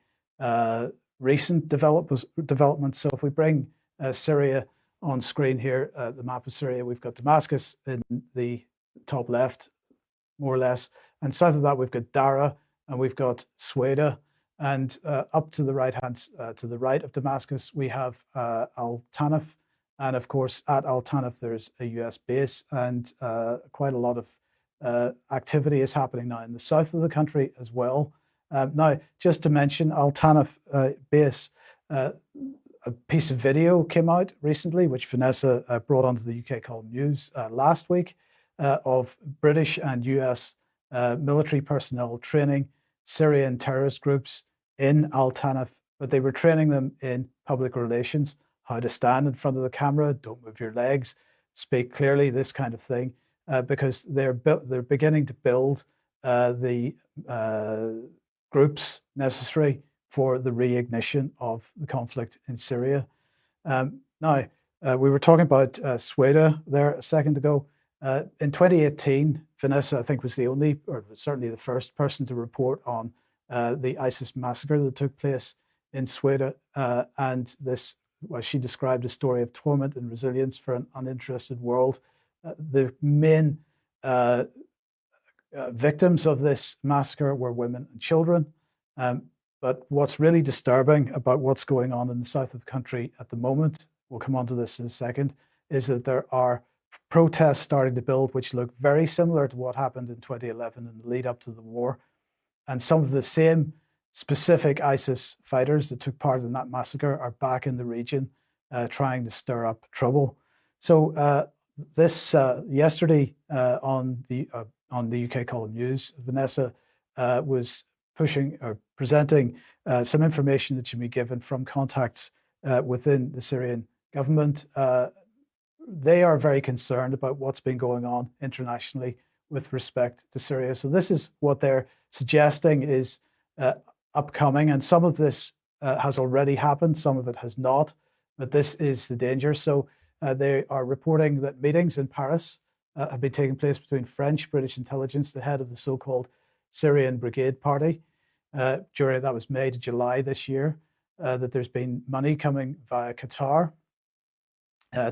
recent developments. So if we bring Syria on screen here, the map of Syria, we've got Damascus in the top left, more or less. And south of that, we've got Dara and we've got Sweda. And up to the to the right of Damascus, we have Al Tanf. And of course, at Al Tanf, there's a US base, and quite a lot of activity is happening now in the south of the country as well. Now, just to mention Al Tanf base, a piece of video came out recently, which Vanessa brought onto the UK Column News last week, of British and US military personnel training Syrian terrorist groups in Al Tanf, but they were training them in public relations, how to stand in front of the camera, don't move your legs, speak clearly, this kind of thing, because they're beginning to build the groups necessary for the reignition of the conflict in Syria. Now, We were talking about Sweden there a second ago. In 2018, Vanessa, I think, was the only, or certainly the first person to report on the ISIS massacre that took place in Sweden. And this, what she described, a story of torment and resilience for an uninterested world. The main victims of this massacre were women and children. But what's really disturbing about what's going on in the south of the country at the moment, we'll come on to this in a second, is that there are protests starting to build which look very similar to what happened in 2011 in the lead up to the war. And some of the same specific ISIS fighters that took part in that massacre are back in the region trying to stir up trouble. So this yesterday on the UK Column News, Vanessa was pushing or presenting some information that should be given from contacts within the Syrian government. They are very concerned about what's been going on internationally with respect to Syria. So this is what they're suggesting is upcoming, and some of this has already happened, some of it has not, but this is the danger. So they are reporting that meetings in Paris have been taking place between French, British intelligence, the head of the so-called Syrian Brigade Party, during, that was May to July this year, that there's been money coming via Qatar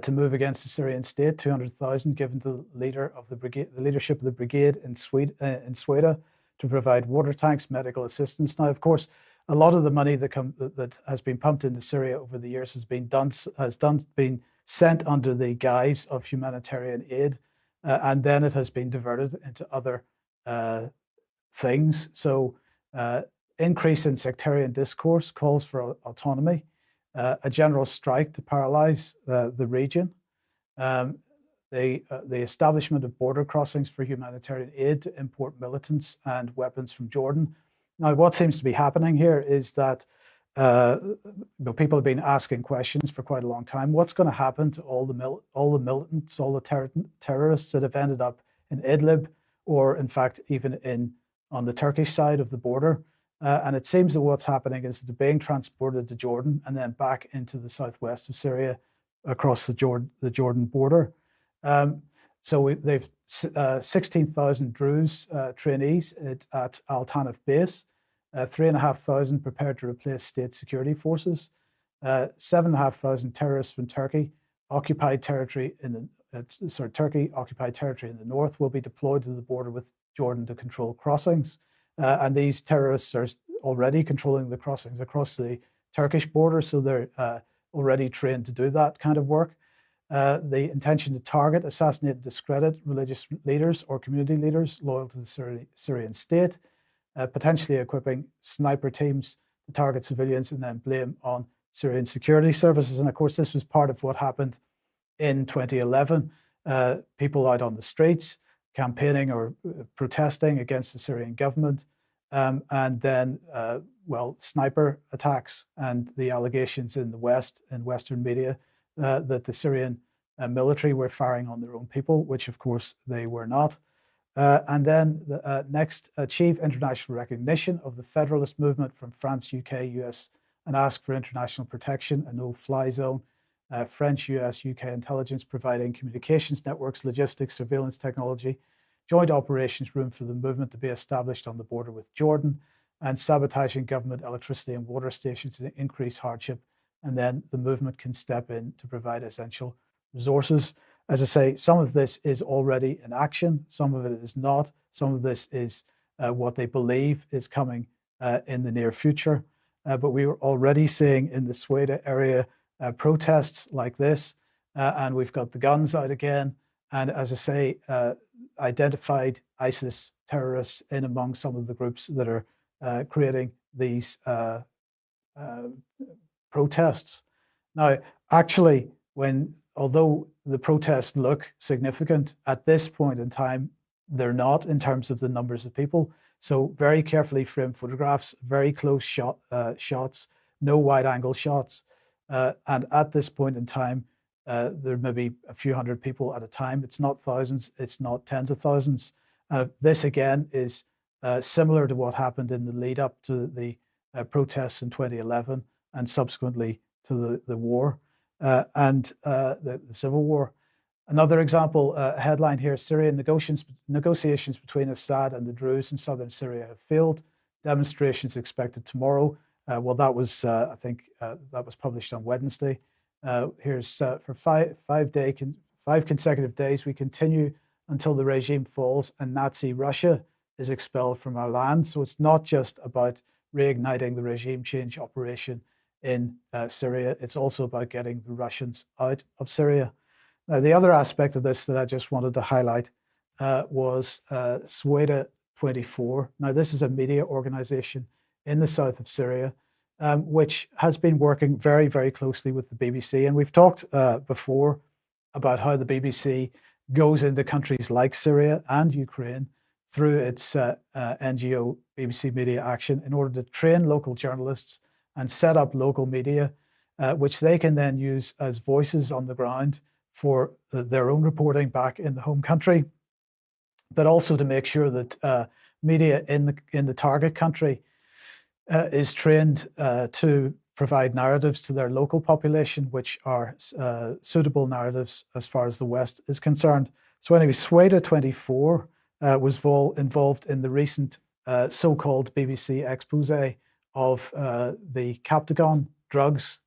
to move against the Syrian state, 200,000 given to the leader of the brigade, the leadership of the brigade in Sweden to provide water tanks, medical assistance. Now, of course, a lot of the money that has been pumped into Syria over the years has been sent under the guise of humanitarian aid, and then it has been diverted into other things. So, increase in sectarian discourse, calls for autonomy, a general strike to paralyze the region, the establishment of border crossings for humanitarian aid to import militants and weapons from Jordan. Now, what seems to be happening here is that people have been asking questions for quite a long time. What's going to happen to all the militants, all the terrorists that have ended up in Idlib, or in fact even on the Turkish side of the border? And it seems that what's happening is they're being transported to Jordan and then back into the southwest of Syria across the Jordan border. So they've 16,000 Druze trainees at Al Tanf base, 3,500 prepared to replace state security forces, 7,500 terrorists from Turkey occupied territory in the Turkey occupied territory in the north will be deployed to the border with Jordan to control crossings. And these terrorists are already controlling the crossings across the Turkish border, so they're already trained to do that kind of work. The intention to target, assassinate, and discredit religious leaders or community leaders loyal to the Syrian state, potentially equipping sniper teams to target civilians and then blame on Syrian security services. And of course, this was part of what happened in 2011. People out on the streets, campaigning or protesting against the Syrian government, and then, sniper attacks and the allegations in the West, in Western media, that the Syrian military were firing on their own people, which of course they were not. And then next, achieve international recognition of the federalist movement from France, UK, US, and ask for international protection, a no-fly zone. French, US, UK intelligence providing communications networks, logistics, surveillance technology, joint operations room for the movement to be established on the border with Jordan, and sabotaging government electricity and water stations to increase hardship. And then the movement can step in to provide essential resources. As I say, some of this is already in action, some of it is not. Some of this is what they believe is coming in the near future. But we were already seeing in the Sweden area protests like this, and we've got the guns out again. And as I say, identified ISIS terrorists in among some of the groups that are creating these protests. Now, actually, although the protests look significant, at this point in time, they're not in terms of the numbers of people. So very carefully framed photographs, very close shots, no wide-angle shots. And at this point in time, there may be a few hundred people at a time. It's not thousands, it's not tens of thousands. This again is similar to what happened in the lead up to the protests in 2011 and subsequently to the war. and the civil war. Another example, headline here, Syrian negotiations between Assad and the Druze in southern Syria have failed. Demonstrations expected tomorrow. Well, that was, I think, that was published on Wednesday. Here's for five consecutive days, we continue until the regime falls and Nazi Russia is expelled from our land. So it's not just about reigniting the regime change operation in Syria, it's also about getting the Russians out of Syria. Now, the other aspect of this that I just wanted to highlight was Sweda 24. Now, this is a media organization in the south of Syria, which has been working very, very closely with the BBC. And we've talked before about how the BBC goes into countries like Syria and Ukraine through its NGO BBC Media Action in order to train local journalists and set up local media, which they can then use as voices on the ground for their own reporting back in the home country, but also to make sure that media in the target country is trained to provide narratives to their local population, which are suitable narratives as far as the West is concerned. So anyway, Sweda 24 was involved in the recent so-called BBC expose of the Captagon drugs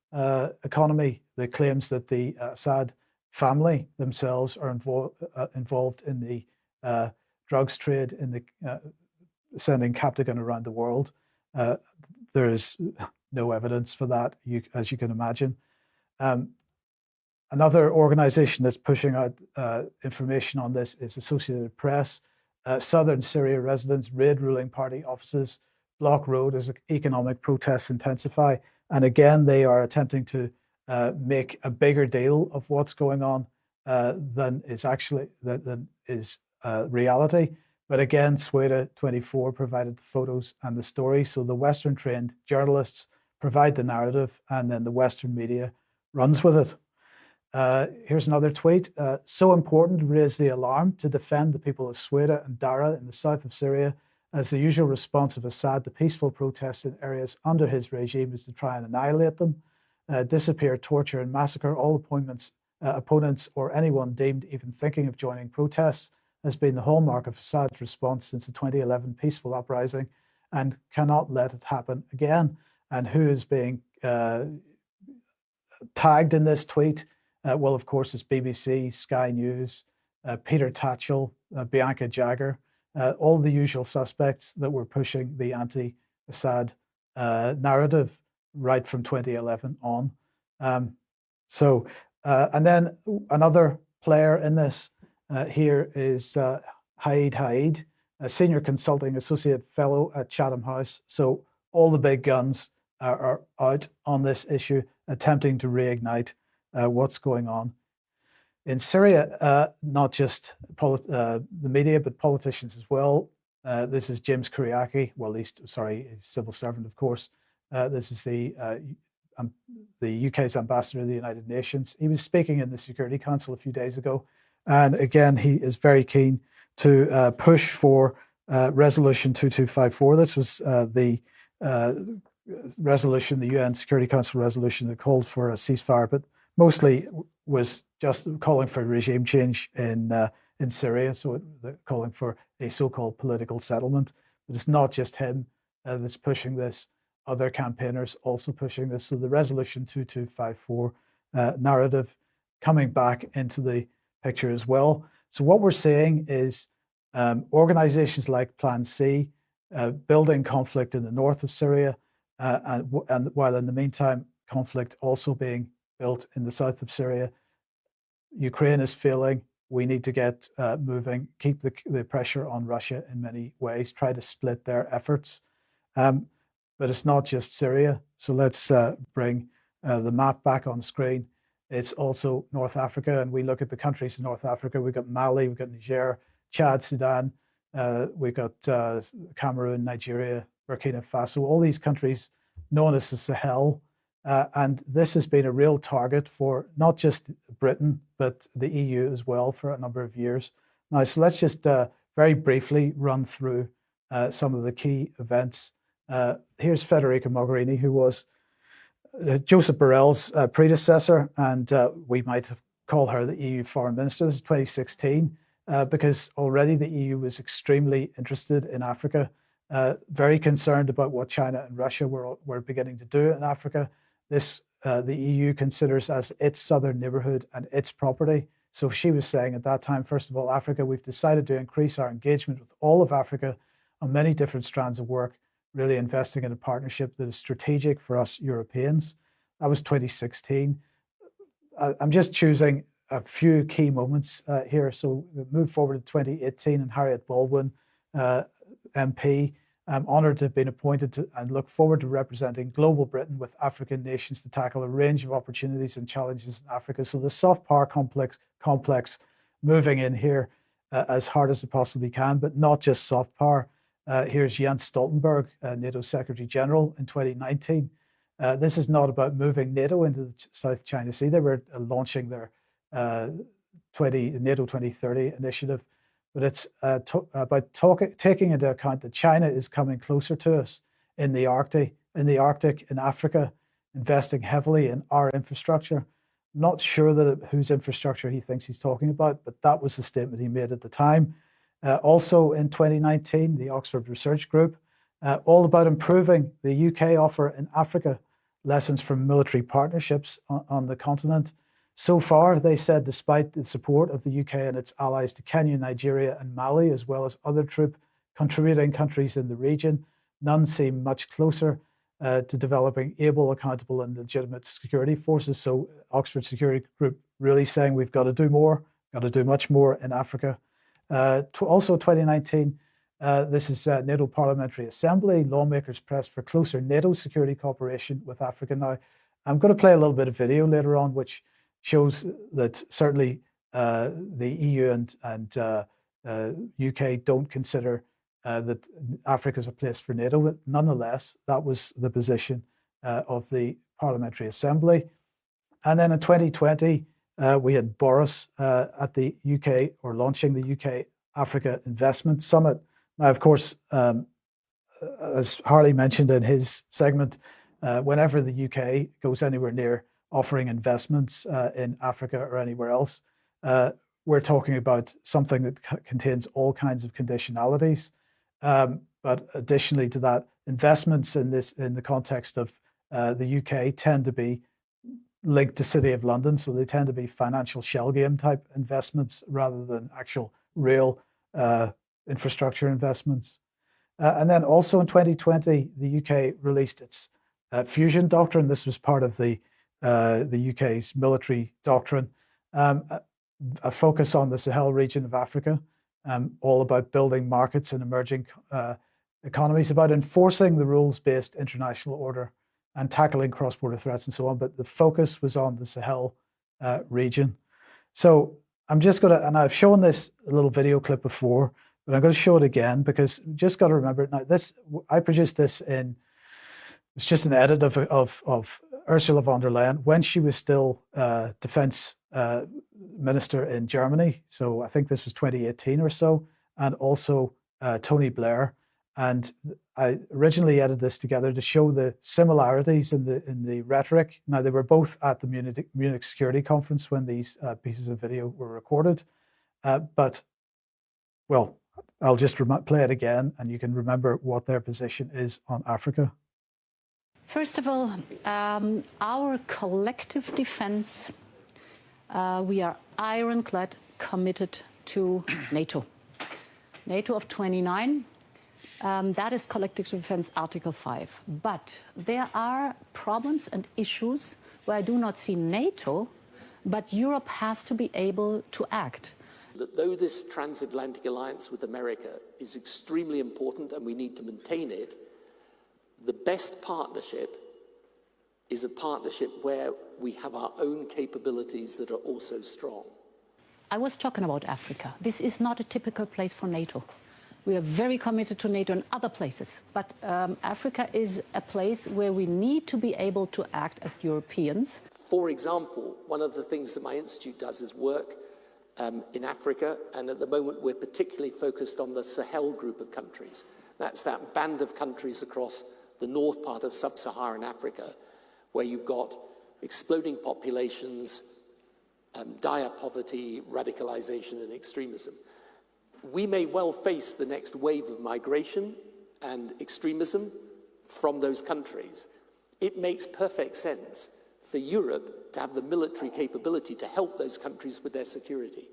economy, the claims that the Assad family themselves are involved in the drugs trade, in the sending Captagon around the world. There is no evidence for that, as you can imagine. Another organization that's pushing out information on this is Associated Press. Southern Syria residents raid ruling party offices, block road as economic protests intensify. And again, they are attempting to make a bigger deal of what's going on than is reality. But again, Sweda 24 provided the photos and the story. So the Western trained journalists provide the narrative, and then the Western media runs with it. Here's another tweet. So important to raise the alarm to defend the people of Sweda and Dara in the south of Syria, as the usual response of Assad to peaceful protests in areas under his regime is to try and annihilate them, disappear, torture, and massacre all opponents or anyone deemed even thinking of joining protests, has been the hallmark of Assad's response since the 2011 peaceful uprising, and cannot let it happen again. And who is being tagged in this tweet? Well, of course, it's BBC, Sky News, Peter Tatchell, Bianca Jagger, all the usual suspects that were pushing the anti-Assad narrative right from 2011 on. And then another player in this here is Haid, a senior consulting associate fellow at Chatham House. So all the big guns are out on this issue, attempting to reignite what's going on in Syria. Not just the media, but politicians as well. This is James Kyriaki. Well, he's a civil servant, of course. This is the UK's ambassador to the United Nations. He was speaking in the Security Council a few days ago. And again, he is very keen to push for Resolution 2254. This was the resolution, the UN Security Council resolution that called for a ceasefire, but mostly was just calling for regime change in Syria. So calling for a so-called political settlement. But it's not just him that's pushing this. Other campaigners also pushing this. So the Resolution 2254 narrative coming back into the picture as well. So what we're seeing is organizations like Plan C building conflict in the north of Syria, and while in the meantime, conflict also being built in the south of Syria. Ukraine is failing. We need to get moving, keep the pressure on Russia in many ways, try to split their efforts. But it's not just Syria. So let's bring the map back on screen. It's also North Africa, and we look at the countries in North Africa. We've got Mali, we've got Niger, Chad, Sudan, we've got Cameroon, Nigeria, Burkina Faso, all these countries known as the Sahel. And this has been a real target for not just Britain, but the EU as well for a number of years. Now, so let's just very briefly run through some of the key events. Here's Federica Mogherini, who was Joseph Borrell's predecessor, and we might have called her the EU foreign minister. This is 2016, because already the EU was extremely interested in Africa, very concerned about what China and Russia were beginning to do in Africa. This the EU considers as its southern neighborhood and its property. So she was saying at that time, first of all, Africa, we've decided to increase our engagement with all of Africa on many different strands of work, really investing in a partnership that is strategic for us Europeans. That was 2016. I'm just choosing a few key moments here. So we move forward to 2018, and Harriet Baldwin, MP. I'm honoured to have been appointed and look forward to representing global Britain with African nations to tackle a range of opportunities and challenges in Africa. So the soft power complex moving in here as hard as it possibly can, but not just soft power. Here's Jens Stoltenberg, NATO Secretary General in 2019. This is not about moving NATO into the South China Sea. They were launching their NATO 2030 initiative. But it's about taking into account that China is coming closer to us in the Arctic, in Africa, investing heavily in our infrastructure. Not sure whose infrastructure he thinks he's talking about, but that was the statement he made at the time. Also in 2019, the Oxford Research Group, all about improving the UK offer in Africa, lessons from military partnerships on the continent. So far, they said, despite the support of the UK and its allies to Kenya, Nigeria, and Mali, as well as other troop contributing countries in the region, none seem much closer to developing able, accountable, and legitimate security forces. So Oxford Security Group really saying we've got to do more, got to do much more in Africa. Also 2019, this is NATO Parliamentary Assembly. Lawmakers press for closer NATO security cooperation with Africa. Now, I'm going to play a little bit of video later on, which shows that certainly the EU and UK don't consider that Africa is a place for NATO, but nonetheless, that was the position of the Parliamentary Assembly. And then in 2020, we had Boris at the UK, or launching the UK Africa Investment Summit. Now, of course, as Harley mentioned in his segment, whenever the UK goes anywhere near offering investments in Africa or anywhere else, we're talking about something that contains all kinds of conditionalities. But additionally to that, investments in the context of the UK tend to be linked to City of London, so they tend to be financial shell game type investments rather than actual real infrastructure investments. And then also in 2020, the UK released its fusion doctrine. This was part of the UK's military doctrine, a focus on the Sahel region of Africa, all about building markets in emerging economies, about enforcing the rules-based international order and tackling cross-border threats and so on. But the focus was on the Sahel region. So I'm just going to, and I've shown this little video clip before, but I'm going to show it again because you just got to remember now. I produced this in. It's just an edit of Ursula von der Leyen when she was still defense minister in Germany. So I think this was 2018 or so, and also Tony Blair. And I originally edited this together to show the similarities in the rhetoric. Now, they were both at the Munich Security Conference when these pieces of video were recorded. But, well, I'll just play it again, and you can remember what their position is on Africa. First of all, our collective defense, we are ironclad committed to NATO. NATO of 29, that is collective defense Article 5. But there are problems and issues where I do not see NATO, but Europe has to be able to act. That though this transatlantic alliance with America is extremely important and we need to maintain it, the best partnership is a partnership where we have our own capabilities that are also strong. I was talking about Africa. This is not a typical place for NATO. We are very committed to NATO in other places, but Africa is a place where we need to be able to act as Europeans. For example, one of the things that my institute does is work in Africa, and at the moment we're particularly focused on the Sahel group of countries. That's that band of countries across the north part of sub-Saharan Africa, where you've got exploding populations, dire poverty, radicalization, and extremism. We may well face the next wave of migration and extremism from those countries. It makes perfect sense for Europe to have the military capability to help those countries with their security.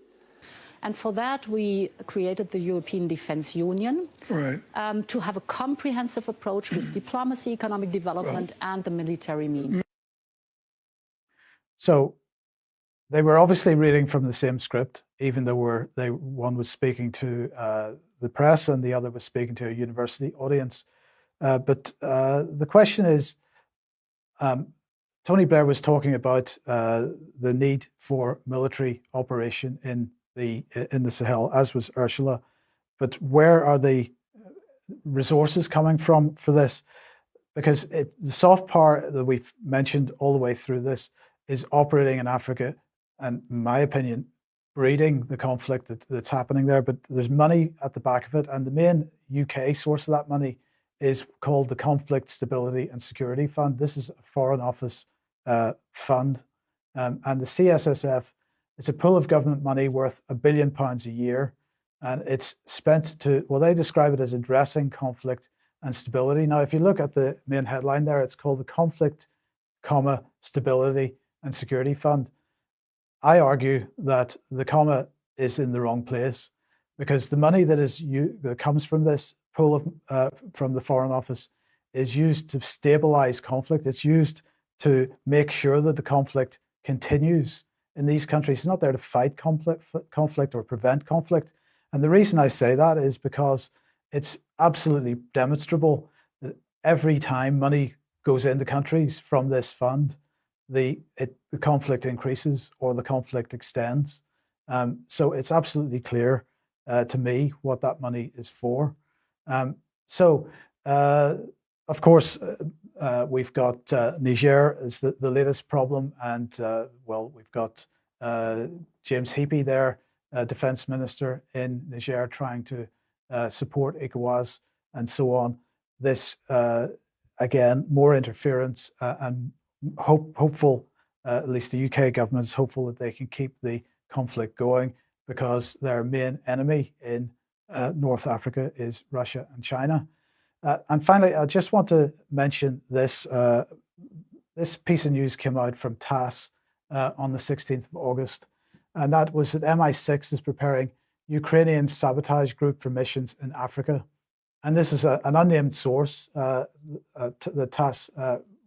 And for that, we created the European Defence Union to have a comprehensive approach with diplomacy, economic development, and the military means. So they were obviously reading from the same script, even though one was speaking to the press and the other was speaking to a university audience. But the question is, Tony Blair was talking about the need for military operation in the Sahel, as was Ursula. But where are the resources coming from for this? Because the soft power that we've mentioned all the way through this is operating in Africa, and in my opinion, breeding the conflict that's happening there. But there's money at the back of it, and the main UK source of that money is called the Conflict Stability and Security Fund. This is a Foreign Office fund, and the CSSF is a pool of government money worth £1 billion a year, and it's spent to, well, they describe it as addressing conflict and stability. Now, if you look at the main headline there, it's called the Conflict, Stability and Security Fund. I argue that the comma is in the wrong place, because the money that comes from this pool from the Foreign Office is used to stabilize conflict. It's used to make sure that the conflict continues in these countries. It's not there to fight conflict or prevent conflict. And the reason I say that is because it's absolutely demonstrable that every time money goes into countries from this fund, the conflict increases or the conflict extends. So it's absolutely clear to me what that money is for. Of course, we've got Niger is the latest problem, and we've got James Heapy there, Defense Minister in Niger, trying to support ECOWAS and so on. This again, more interference, and hopeful, at least the UK government is hopeful that they can keep the conflict going, because their main enemy in North Africa is Russia and China. And finally, I just want to mention this. This piece of news came out from TASS on the 16th of August, and that was that MI6 is preparing Ukrainian sabotage group for missions in Africa. And this is an unnamed source that TASS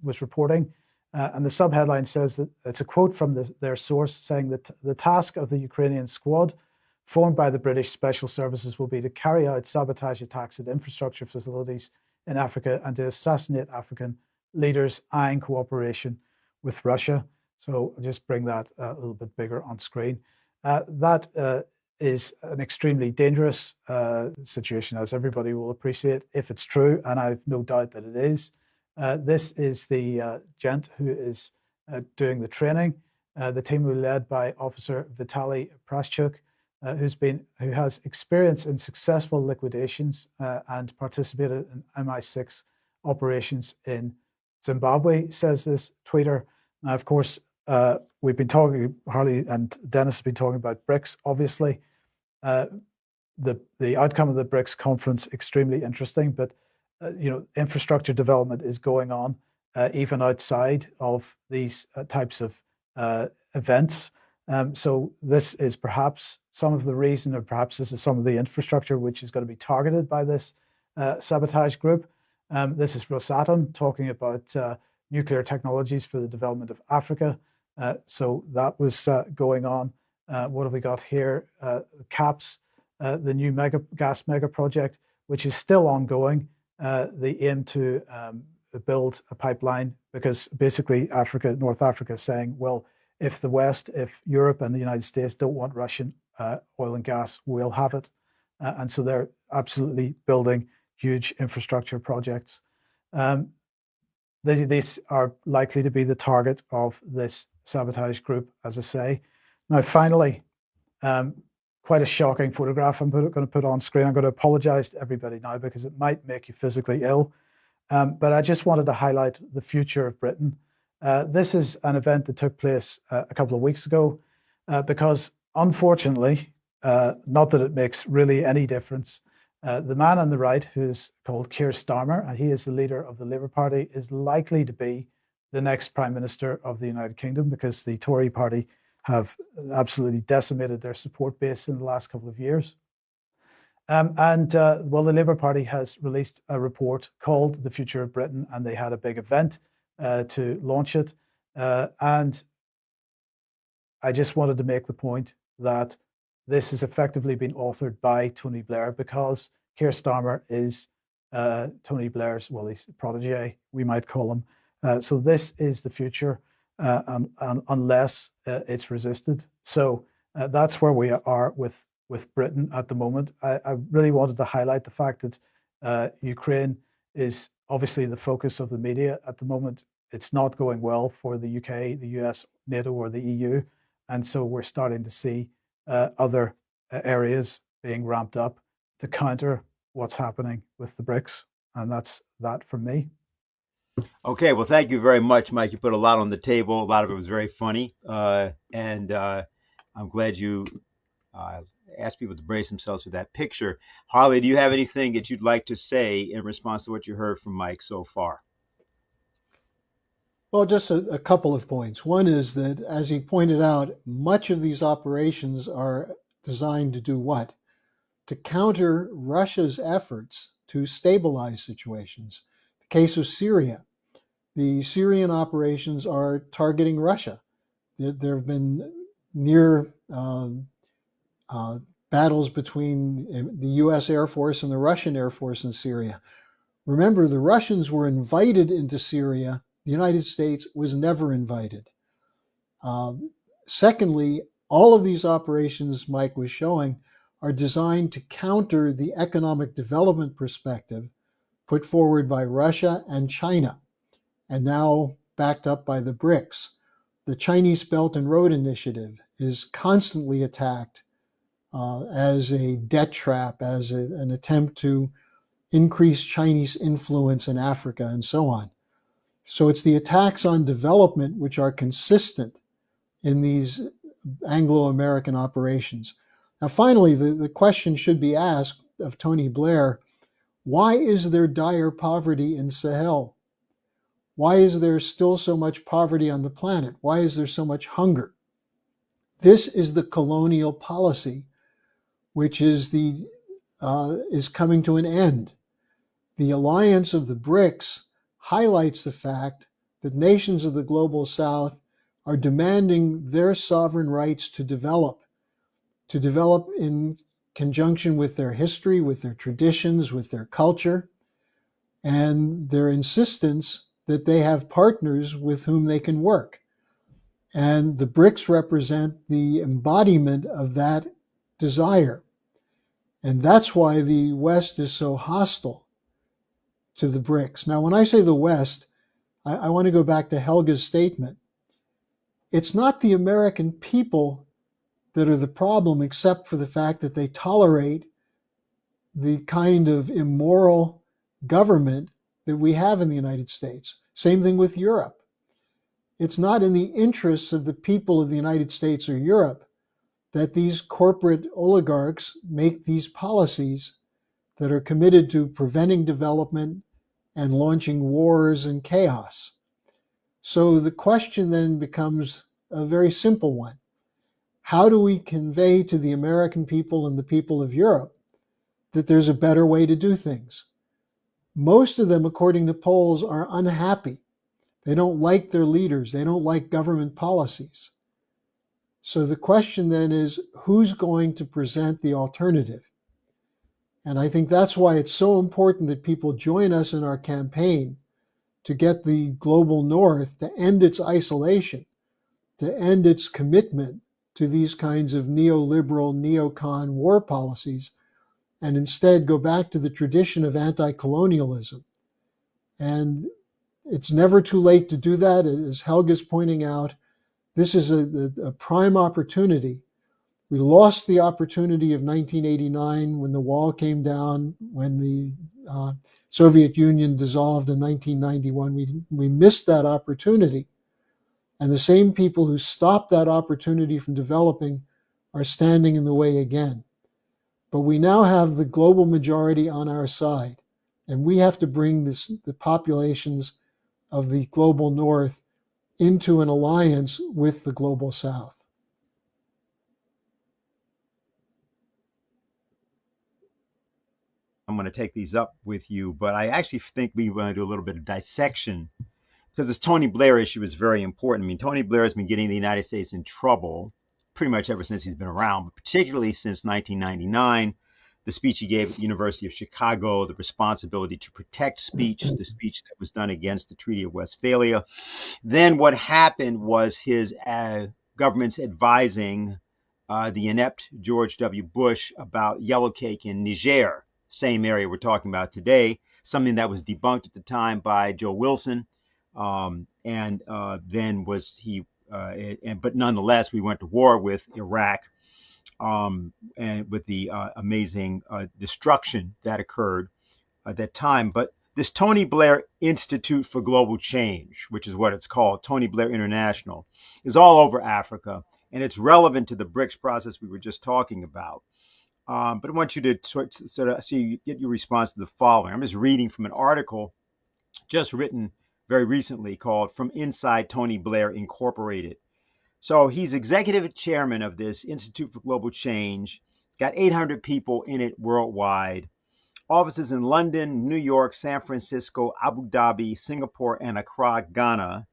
was reporting. And the subheadline says that it's a quote from their source saying that the task of the Ukrainian squad formed by the British Special Services will be to carry out sabotage attacks at infrastructure facilities in Africa and to assassinate African leaders eyeing cooperation with Russia. So I'll just bring that a little bit bigger on screen. That is an extremely dangerous situation, as everybody will appreciate if it's true, and I've no doubt that it is. This is the gent who is doing the training. The team will be led by Officer Vitaly Praschuk, who has experience in successful liquidations and participated in MI6 operations in Zimbabwe, says this tweeter. Now, of course, we've been talking, Harley and Dennis have been talking about BRICS, obviously. The outcome of the BRICS conference, extremely interesting, but infrastructure development is going on even outside of these types of events. So this is perhaps some of the reason, or perhaps this is some of the infrastructure which is going to be targeted by this sabotage group. This is Rosatom talking about nuclear technologies for the development of Africa. So that was going on. What have we got here? CAPS, the new gas mega project, which is still ongoing. They aim to build a pipeline, because basically North Africa is saying, well, if the West, if Europe and the United States don't want Russian oil and gas, we'll have it. And so they're absolutely building huge infrastructure projects. These are likely to be the target of this sabotage group, as I say. Now, finally, quite a shocking photograph I'm going to put on screen. I'm going to apologize to everybody now because it might make you physically ill. But I just wanted to highlight the future of Britain. This is an event that took place a couple of weeks ago because, unfortunately, not that it makes really any difference, the man on the right, who's called Keir Starmer, and he is the leader of the Labour Party, is likely to be the next Prime Minister of the United Kingdom because the Tory party have absolutely decimated their support base in the last couple of years. Well, the Labour Party has released a report called The Future of Britain, and they had a big event to launch it. And I just wanted to make the point that this has effectively been authored by Tony Blair because Keir Starmer is Tony Blair's, well, he's a protege, we might call him. So this is the future unless it's resisted. So that's where we are with Britain at the moment. I really wanted to highlight the fact that Ukraine is obviously the focus of the media at the moment. It's not going well for the UK, the US, NATO, or the EU. And so we're starting to see other areas being ramped up to counter what's happening with the BRICS. And that's that from me. Okay, well, thank you very much, Mike. You put a lot on the table. A lot of it was very funny. And I'm glad you asked people to brace themselves for that picture. Harley, do you have anything that you'd like to say in response to what you heard from Mike so far? Well, just a couple of points. One is that, as he pointed out, much of these operations are designed to do what? To counter Russia's efforts to stabilize situations. The case of Syria. The Syrian operations are targeting Russia. There have been near battles between the US Air Force and the Russian Air Force in Syria. Remember, the Russians were invited into Syria. The United States was never invited. Secondly, all of these operations Mike was showing are designed to counter the economic development perspective put forward by Russia and China, and now backed up by the BRICS. The Chinese Belt and Road Initiative is constantly attacked as a debt trap, as an attempt to increase Chinese influence in Africa, and so on. So it's the attacks on development which are consistent in these Anglo-American operations. Now, finally, the question should be asked of Tony Blair, why is there dire poverty in Sahel? Why is there still so much poverty on the planet? Why is there so much hunger? This is the colonial policy, which is coming to an end. The alliance of the BRICS highlights the fact that nations of the global south are demanding their sovereign rights to develop in conjunction with their history, with their traditions, with their culture, and their insistence that they have partners with whom they can work. And the BRICS represent the embodiment of that desire. And that's why the West is so hostile to the BRICS. Now, when I say the West, I want to go back to Helga's statement. It's not the American people that are the problem, except for the fact that they tolerate the kind of immoral government that we have in the United States. Same thing with Europe. It's not in the interests of the people of the United States or Europe that these corporate oligarchs make these policies that are committed to preventing development and launching wars and chaos. So the question then becomes a very simple one. How do we convey to the American people and the people of Europe that there's a better way to do things? Most of them, according to polls, are unhappy. They don't like their leaders. They don't like government policies. So the question then is, who's going to present the alternative? And I think that's why it's so important that people join us in our campaign to get the global north to end its isolation, to end its commitment to these kinds of neoliberal, neocon war policies, and instead go back to the tradition of anti-colonialism. And it's never too late to do that. As Helga's pointing out, this is a prime opportunity. We lost the opportunity of 1989 when the wall came down, when the Soviet Union dissolved in 1991. We missed that opportunity. And the same people who stopped that opportunity from developing are standing in the way again. But we now have the global majority on our side, and we have to bring the populations of the global north into an alliance with the global south. I'm going to take these up with you, but I actually think we want to do a little bit of dissection because this Tony Blair issue is very important. I mean, Tony Blair has been getting the United States in trouble pretty much ever since he's been around, but particularly since 1999, the speech he gave at the University of Chicago, the responsibility to protect speech, the speech that was done against the Treaty of Westphalia. Then what happened was his government's advising the inept George W. Bush about yellow cake in Niger, same area we're talking about today, something that was debunked at the time by Joe Wilson. Then was he, but nonetheless, we went to war with Iraq, and with the amazing destruction that occurred at that time. But this Tony Blair Institute for Global Change, which is what it's called, Tony Blair International, is all over Africa, and it's relevant to the BRICS process we were just talking about. But I want you to sort of get your response to the following. I'm just reading from an article just written very recently called From Inside Tony Blair Incorporated. So he's executive chairman of this Institute for Global Change. It's got 800 people in it worldwide. Offices in London, New York, San Francisco, Abu Dhabi, Singapore, and Accra, Ghana.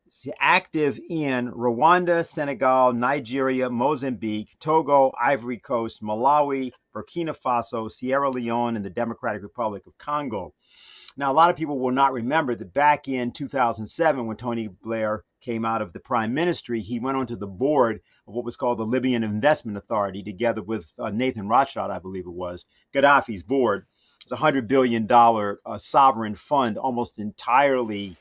It's active in Rwanda, Senegal, Nigeria, Mozambique, Togo, Ivory Coast, Malawi, Burkina Faso, Sierra Leone, and the Democratic Republic of Congo. Now, a lot of people will not remember that back in 2007, when Tony Blair came out of the prime ministry, he went onto the board of what was called the Libyan Investment Authority, together with Nathan Rothschild, I believe it was, Gaddafi's board. It's a $100 billion sovereign fund, almost entirely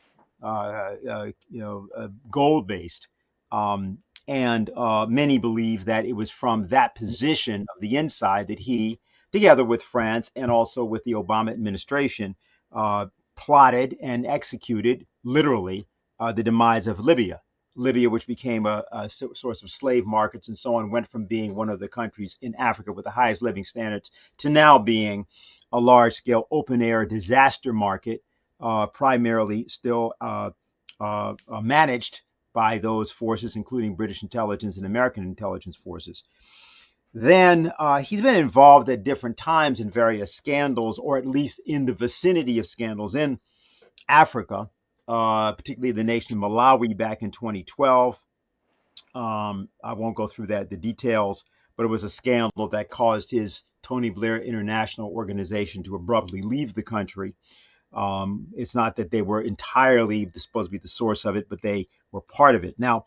gold-based. And many believe that it was from that position of the inside that he, together with France and also with the Obama administration, plotted and executed, literally, the demise of Libya. Libya, which became a source of slave markets and so on, went from being one of the countries in Africa with the highest living standards to now being a large-scale open-air disaster market, primarily still managed by those forces, including British intelligence and American intelligence forces. Then he's been involved at different times in various scandals, or at least in the vicinity of scandals in Africa, particularly the nation of Malawi back in 2012. I won't go through the details, but it was a scandal that caused his Tony Blair International Organization to abruptly leave the country. It's not that they were entirely supposed to be the source of it, but they were part of it. Now,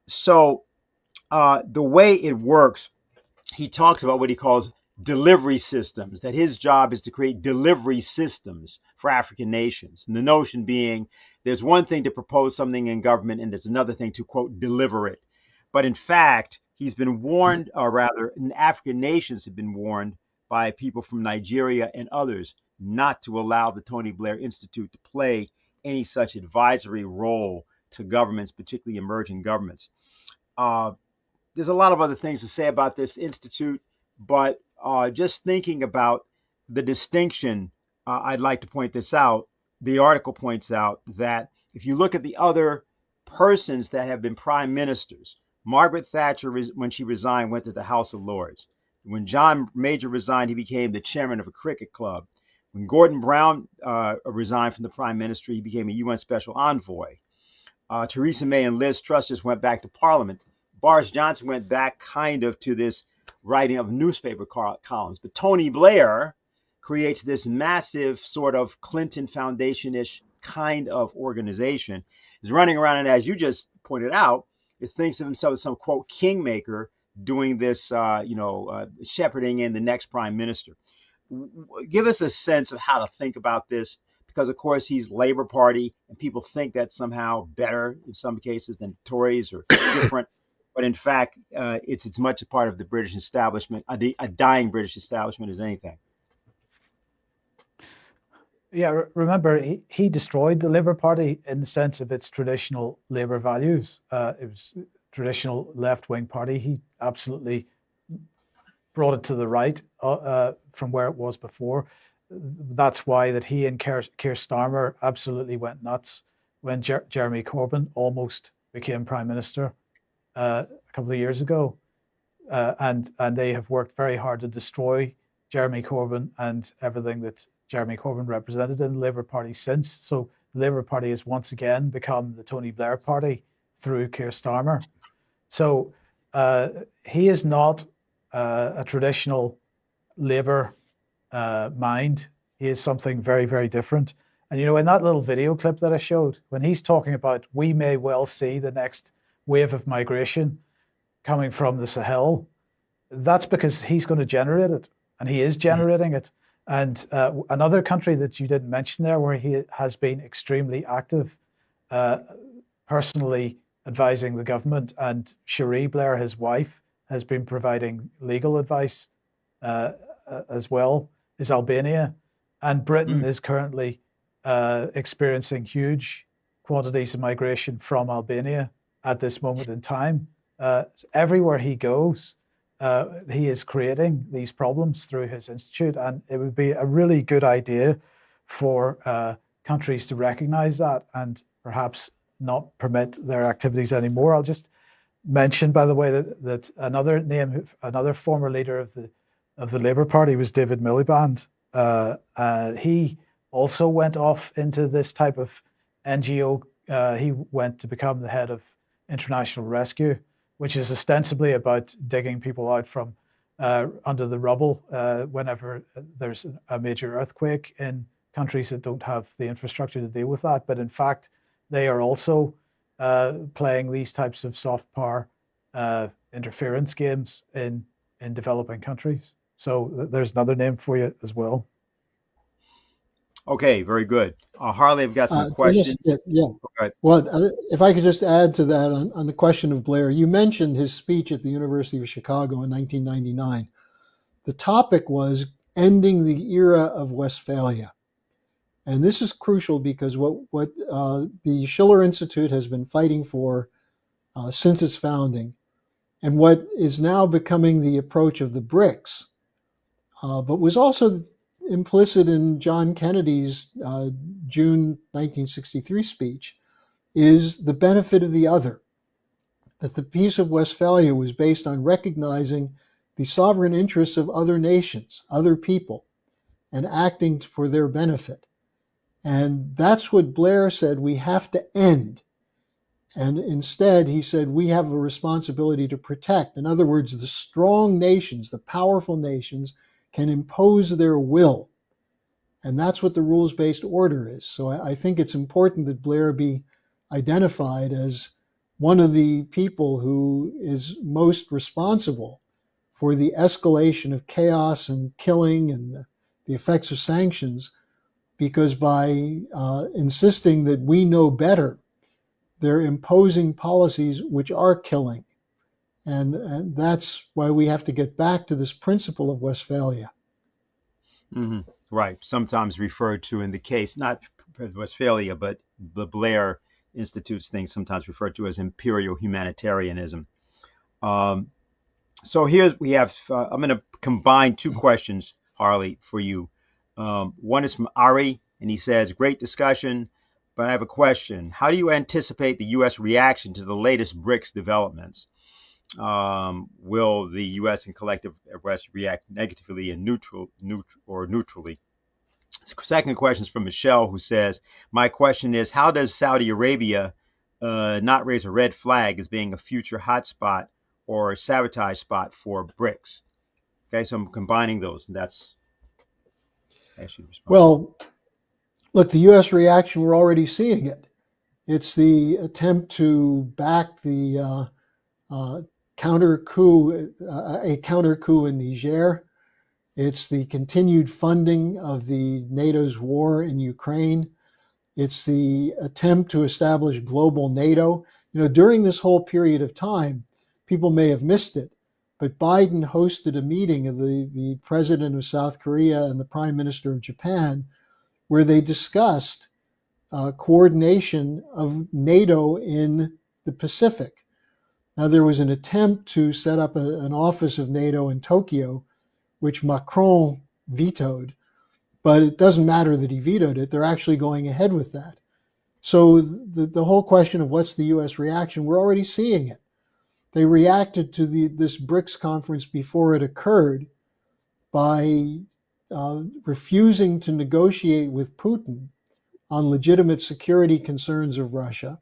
so the way it works, he talks about what he calls delivery systems, that his job is to create delivery systems for African nations. And the notion being there's one thing to propose something in government and there's another thing to, quote, deliver it. But in fact, he's been warned, or rather, African nations have been warned by people from Nigeria and others not to allow the Tony Blair Institute to play any such advisory role to governments, particularly emerging governments. There's a lot of other things to say about this institute, but just thinking about the distinction, I'd like to point this out. The article points out that if you look at the other persons that have been prime ministers, Margaret Thatcher, when she resigned, went to the House of Lords. When John Major resigned, he became the chairman of a cricket club. When Gordon Brown resigned from the prime ministry, he became a UN special envoy. Theresa May and Liz Truss just went back to Parliament. Boris Johnson went back kind of to this writing of newspaper columns. But Tony Blair creates this massive sort of Clinton Foundation-ish kind of organization. He's running around, and as you just pointed out, it thinks of himself as some, quote, kingmaker doing this, shepherding in the next prime minister. Give us a sense of how to think about this, because, of course, he's Labour Party, and people think that's somehow better in some cases than Tories or different. But in fact, it's as much a part of the British establishment, a dying British establishment, as anything. Yeah, remember, he destroyed the Labour Party in the sense of its traditional Labour values. It was a traditional left-wing party. He absolutely brought it to the right from where it was before. That's why that he and Keir Starmer absolutely went nuts when Jeremy Corbyn almost became Prime Minister a couple of years ago. And they have worked very hard to destroy Jeremy Corbyn and everything that Jeremy Corbyn represented in the Labour Party since. So the Labour Party has once again become the Tony Blair Party through Keir Starmer. So he is not a traditional Labour mind. He is something very, very different. And, you know, in that little video clip that I showed, when he's talking about we may well see the next wave of migration coming from the Sahel, that's because he's going to generate it, and he is generating it. And another country that you didn't mention there, where he has been extremely active, personally advising the government, and Cherie Blair, his wife, has been providing legal advice as well, is Albania. And Britain is currently experiencing huge quantities of migration from Albania at this moment in time. Everywhere he goes, he is creating these problems through his institute, and it would be a really good idea for countries to recognize that and perhaps not permit their activities anymore. I'll just mention, by the way, that another former leader of the Labour Party was David Miliband. He also went off into this type of NGO. He went to become the head of International Rescue, which is ostensibly about digging people out from under the rubble whenever there's a major earthquake in countries that don't have the infrastructure to deal with that. But in fact, they are also playing these types of soft power interference games in developing countries. So there's another name for you as well. Okay, very good. Harley, I've got some questions. Yeah. Okay. Well, if I could just add to that on the question of Blair, you mentioned his speech at the University of Chicago in 1999. The topic was ending the era of Westphalia. And this is crucial because what the Schiller Institute has been fighting for since its founding, and what is now becoming the approach of the BRICS, but was also implicit in John Kennedy's June 1963 speech, is the benefit of the other. That the Peace of Westphalia was based on recognizing the sovereign interests of other nations, other people, and acting for their benefit. And that's what Blair said we have to end. And instead, he said we have a responsibility to protect. In other words, the strong nations, the powerful nations, can impose their will. And that's what the rules-based order is. So I think it's important that Blair be identified as one of the people who is most responsible for the escalation of chaos and killing and the effects of sanctions, because by insisting that we know better, they're imposing policies which are killing. And that's why we have to get back to this principle of Westphalia. Mm-hmm. Right. Sometimes referred to in the case, not Westphalia, but the Blair Institute's thing, sometimes referred to as imperial humanitarianism. So here we have, I'm going to combine two questions, Harley, for you. One is from Ari, and he says, great discussion, but I have a question. How do you anticipate the U.S. reaction to the latest BRICS developments? Will the U.S. and collective West react negatively and neutrally? Second question is from Michelle, who says, my question is, how does Saudi Arabia not raise a red flag as being a future hotspot or sabotage spot for BRICS? Okay, so I'm combining those, and that's actually responsible. Well, look, the U.S. reaction, we're already seeing it. It's the attempt to back the counter coup in Niger. It's the continued funding of the NATO's war in Ukraine. It's the attempt to establish global NATO. You know, during this whole period of time, people may have missed it, but Biden hosted a meeting of the president of South Korea and the prime minister of Japan where they discussed coordination of NATO in the Pacific. Now, there was an attempt to set up an office of NATO in Tokyo, which Macron vetoed, but it doesn't matter that he vetoed it. They're actually going ahead with that. So the whole question of what's the U.S. reaction, we're already seeing it. They reacted to this BRICS conference before it occurred by refusing to negotiate with Putin on legitimate security concerns of Russia,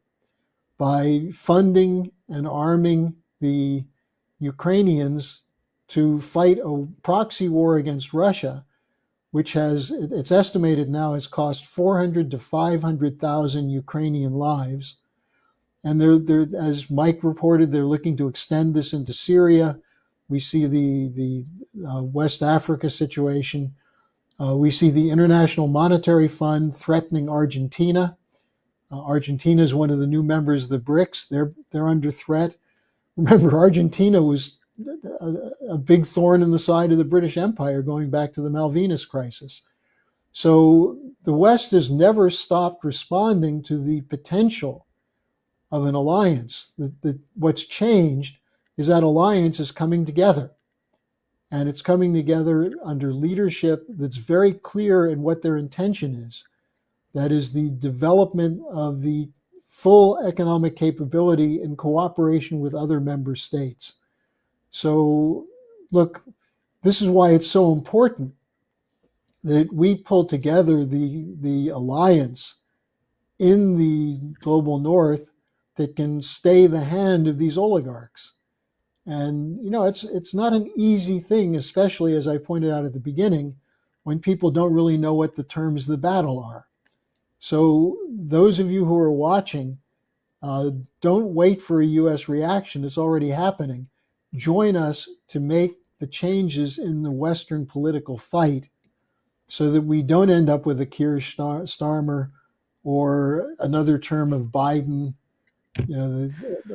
by funding and arming the Ukrainians to fight a proxy war against Russia, which it's estimated now has cost 400 to 500,000 Ukrainian lives. And they're, as Mike reported, they're looking to extend this into Syria. We see the West Africa situation. We see the International Monetary Fund threatening Argentina. Argentina is one of the new members of the BRICS. They're under threat. Remember, Argentina was a big thorn in the side of the British Empire going back to the Malvinas crisis. So the West has never stopped responding to the potential of an alliance. What's changed is that alliance is coming together. And it's coming together under leadership that's very clear in what their intention is. That is the development of the full economic capability in cooperation with other member states. So, look, this is why it's so important that we pull together the alliance in the global north that can stay the hand of these oligarchs. And, it's not an easy thing, especially as I pointed out at the beginning, when people don't really know what the terms of the battle are. So those of you who are watching, don't wait for a U.S. reaction. It's already happening. Join us to make the changes in the Western political fight so that we don't end up with a Keir Starmer or another term of Biden,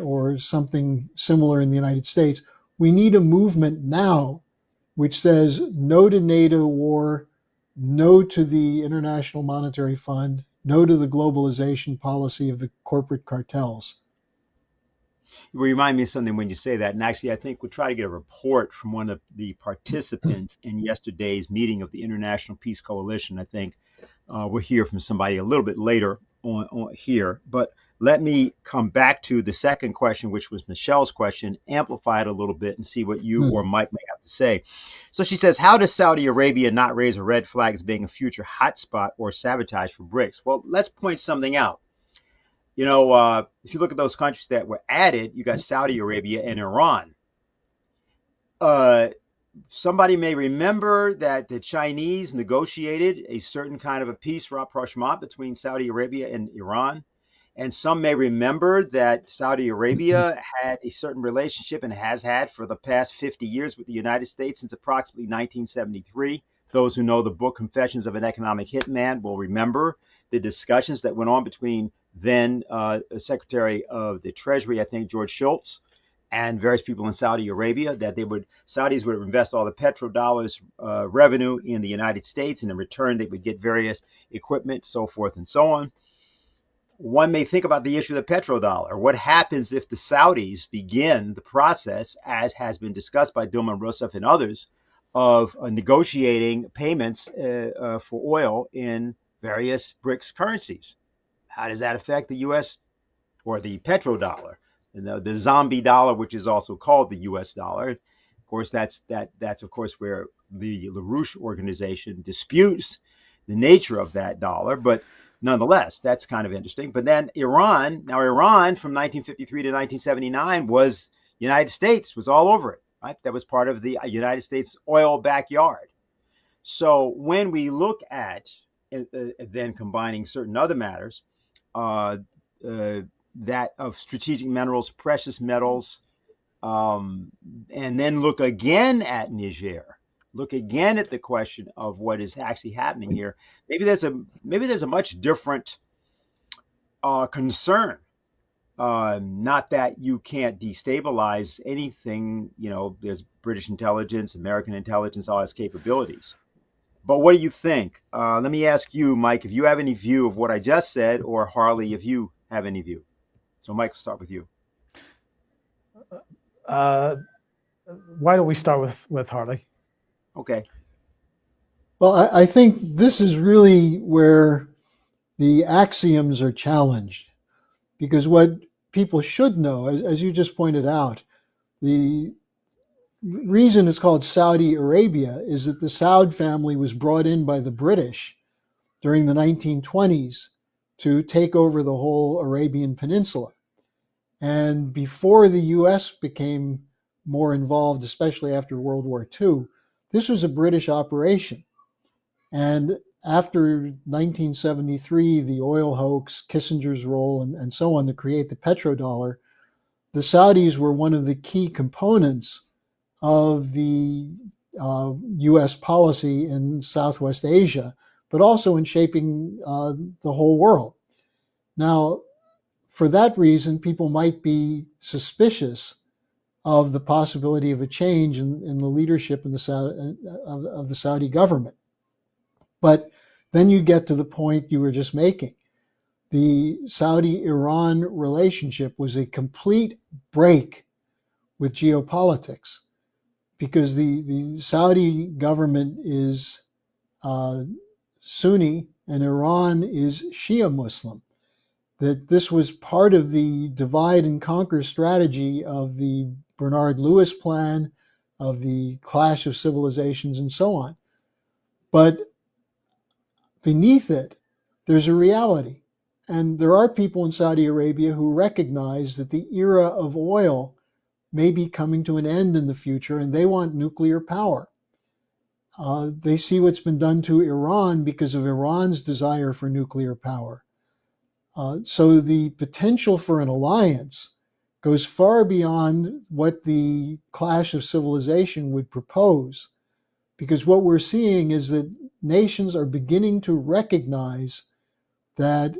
or something similar in the United States. We need a movement now which says no to NATO war, no to the International Monetary Fund, no to the globalization policy of the corporate cartels. You remind me of something when you say that. And actually, I think we'll try to get a report from one of the participants in yesterday's meeting of the International Peace Coalition. I think we'll hear from somebody a little bit later on here. But let me come back to the second question, which was Michelle's question, amplify it a little bit and see what you or Mike may have to say. So she says, how does Saudi Arabia not raise a red flag as being a future hotspot or sabotage for BRICS? Well, let's point something out. If you look at those countries that were added, you got Saudi Arabia and Iran. Somebody may remember that the Chinese negotiated a certain kind of a peace rapprochement between Saudi Arabia and Iran. And some may remember that Saudi Arabia had a certain relationship and has had for the past 50 years with the United States since approximately 1973. Those who know the book Confessions of an Economic Hitman will remember the discussions that went on between then Secretary of the Treasury, I think, George Shultz, and various people in Saudi Arabia, that Saudis would invest all the petrodollars revenue in the United States, and in return they would get various equipment, so forth and so on. One may think about the issue of the petrodollar. What happens if the Saudis begin the process, as has been discussed by Dilma Rousseff and others, of negotiating payments for oil in various BRICS currencies? How does that affect the U.S. or the petrodollar, the zombie dollar, which is also called the U.S. dollar? Of course, that's of course where the Larouche Organization disputes the nature of that dollar, but nonetheless, that's kind of interesting. But then Iran from 1953 to 1979 was United States, was all over it, right? That was part of the United States oil backyard. So when we look at then combining certain other matters, that of strategic minerals, precious metals, and then look again at Niger, look again at the question of what is actually happening here. Maybe there's a much different concern. Not that you can't destabilize anything. There's British intelligence, American intelligence, all its capabilities. But what do you think? Let me ask you, Mike, if you have any view of what I just said, or Harley, if you have any view. So, Mike, we'll start with you. Why don't we start with Harley? Okay. Well, I think this is really where the axioms are challenged, because what people should know, as you just pointed out, the reason it's called Saudi Arabia is that the Saud family was brought in by the British during the 1920s to take over the whole Arabian Peninsula. And before the US became more involved, especially after World War II, this was a British operation. And after 1973, the oil hoax, Kissinger's role, and so on to create the petrodollar, the Saudis were one of the key components of the US policy in Southwest Asia, but also in shaping the whole world. Now, for that reason, people might be suspicious of the possibility of a change in the leadership of the Saudi government. But then you get to the point you were just making. The Saudi-Iran relationship was a complete break with geopolitics, because the Saudi government is Sunni and Iran is Shia Muslim. That this was part of the divide and conquer strategy of the Bernard Lewis plan, of the clash of civilizations, and so on. But beneath it, there's a reality. And there are people in Saudi Arabia who recognize that the era of oil may be coming to an end in the future, and they want nuclear power. They see what's been done to Iran because of Iran's desire for nuclear power. So the potential for an alliance goes far beyond what the clash of civilization would propose, because what we're seeing is that nations are beginning to recognize that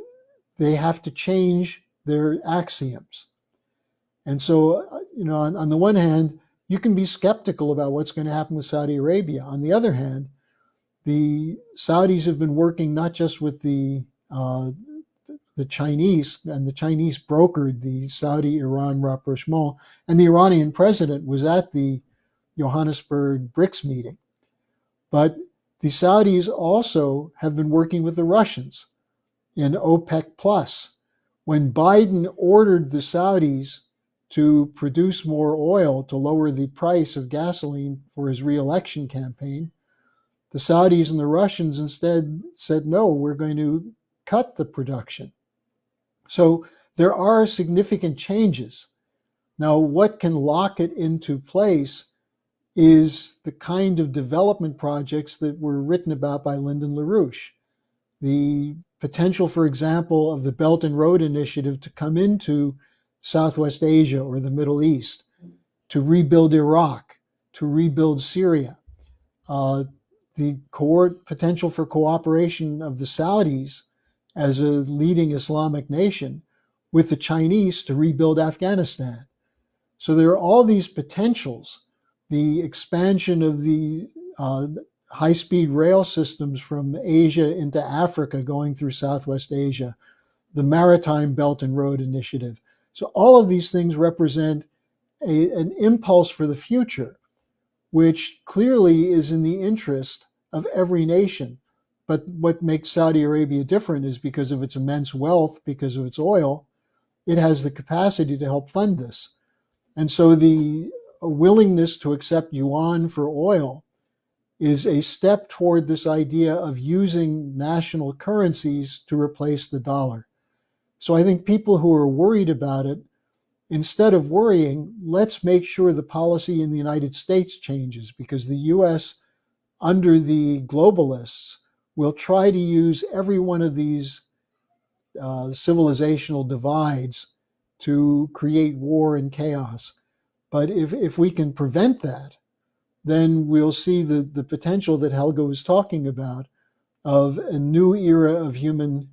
they have to change their axioms. And so, on the one hand, you can be skeptical about what's going to happen with Saudi Arabia. On the other hand, the Saudis have been working not just with the Chinese, and the Chinese brokered the Saudi-Iran rapprochement, and the Iranian president was at the Johannesburg BRICS meeting. But the Saudis also have been working with the Russians in OPEC Plus. When Biden ordered the Saudis to produce more oil to lower the price of gasoline for his re-election campaign, the Saudis and the Russians instead said, no, we're going to cut the production. So there are significant changes. Now, what can lock it into place is the kind of development projects that were written about by Lyndon LaRouche. The potential, for example, of the Belt and Road Initiative to come into Southwest Asia or the Middle East, to rebuild Iraq, to rebuild Syria. The potential for cooperation of the Saudis as a leading Islamic nation with the Chinese to rebuild Afghanistan. So there are all these potentials. The expansion of the high-speed rail systems from Asia into Africa going through Southwest Asia, the Maritime Belt and Road Initiative. So all of these things represent an impulse for the future, which clearly is in the interest of every nation. But what makes Saudi Arabia different is because of its immense wealth, because of its oil, it has the capacity to help fund this. And so the willingness to accept yuan for oil is a step toward this idea of using national currencies to replace the dollar. So I think people who are worried about it, instead of worrying, let's make sure the policy in the United States changes, because the US, under the globalists, will try to use every one of these civilizational divides to create war and chaos. But if we can prevent that, then we'll see the potential that Helga was talking about of a new era of human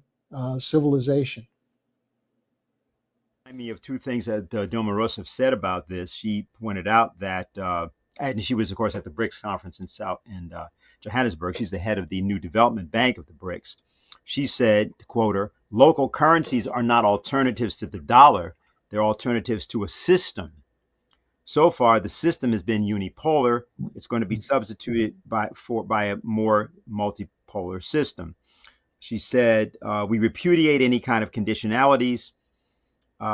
civilization. Me of two things that Dilma Rousseff said about this. She pointed out that and she was, of course, at the BRICS conference in Johannesburg. She's the head of the New Development Bank of the BRICS. She said, to quote her, local currencies are not alternatives to the dollar. They're alternatives to a system. So far, the system has been unipolar. It's going to be substituted by a more multipolar system. She said, we repudiate any kind of conditionalities.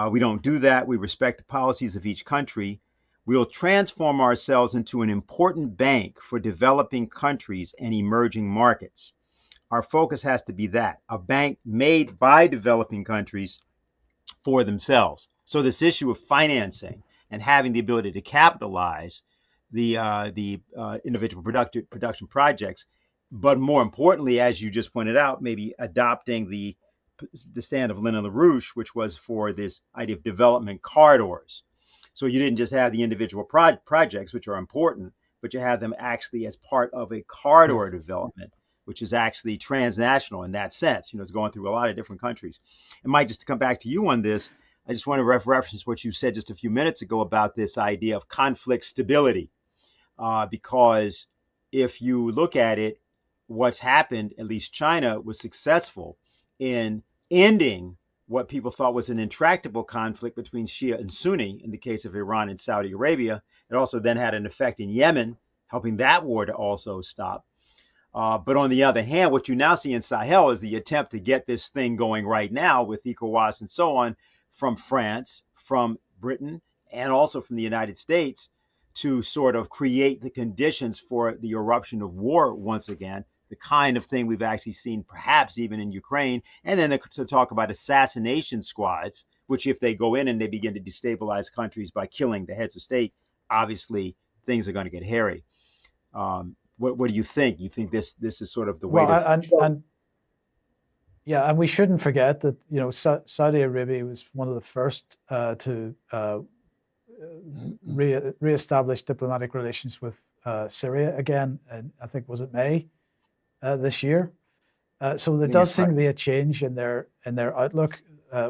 We don't do that. We respect the policies of each country. We'll transform ourselves into an important bank for developing countries and emerging markets. Our focus has to be that, a bank made by developing countries for themselves. So this issue of financing and having the ability to capitalize the individual production projects, but more importantly, as you just pointed out, maybe adopting the stand of Lena Larouche, which was for this idea of development corridors. So you didn't just have the individual projects, which are important, but you have them actually as part of a corridor development, which is actually transnational in that sense. It's going through a lot of different countries. And Mike, just to come back to you on this, I just want to reference what you said just a few minutes ago about this idea of conflict stability, because if you look at it, what's happened, at least China was successful in ending what people thought was an intractable conflict between Shia and Sunni in the case of Iran and Saudi Arabia. It also then had an effect in Yemen, helping that war to also stop. But on the other hand, what you now see in Sahel is the attempt to get this thing going right now with ECOWAS and so on from France, from Britain, and also from the United States to sort of create the conditions for the eruption of war once again, the kind of thing we've actually seen perhaps even in Ukraine, and then to talk about assassination squads, which if they go in and they begin to destabilize countries by killing the heads of state, obviously things are going to get hairy. What do you think? You think this is sort of the way and we shouldn't forget that Saudi Arabia was one of the first to reestablish diplomatic relations with Syria again, and I think was it May this year. So there does seem to be a change in their outlook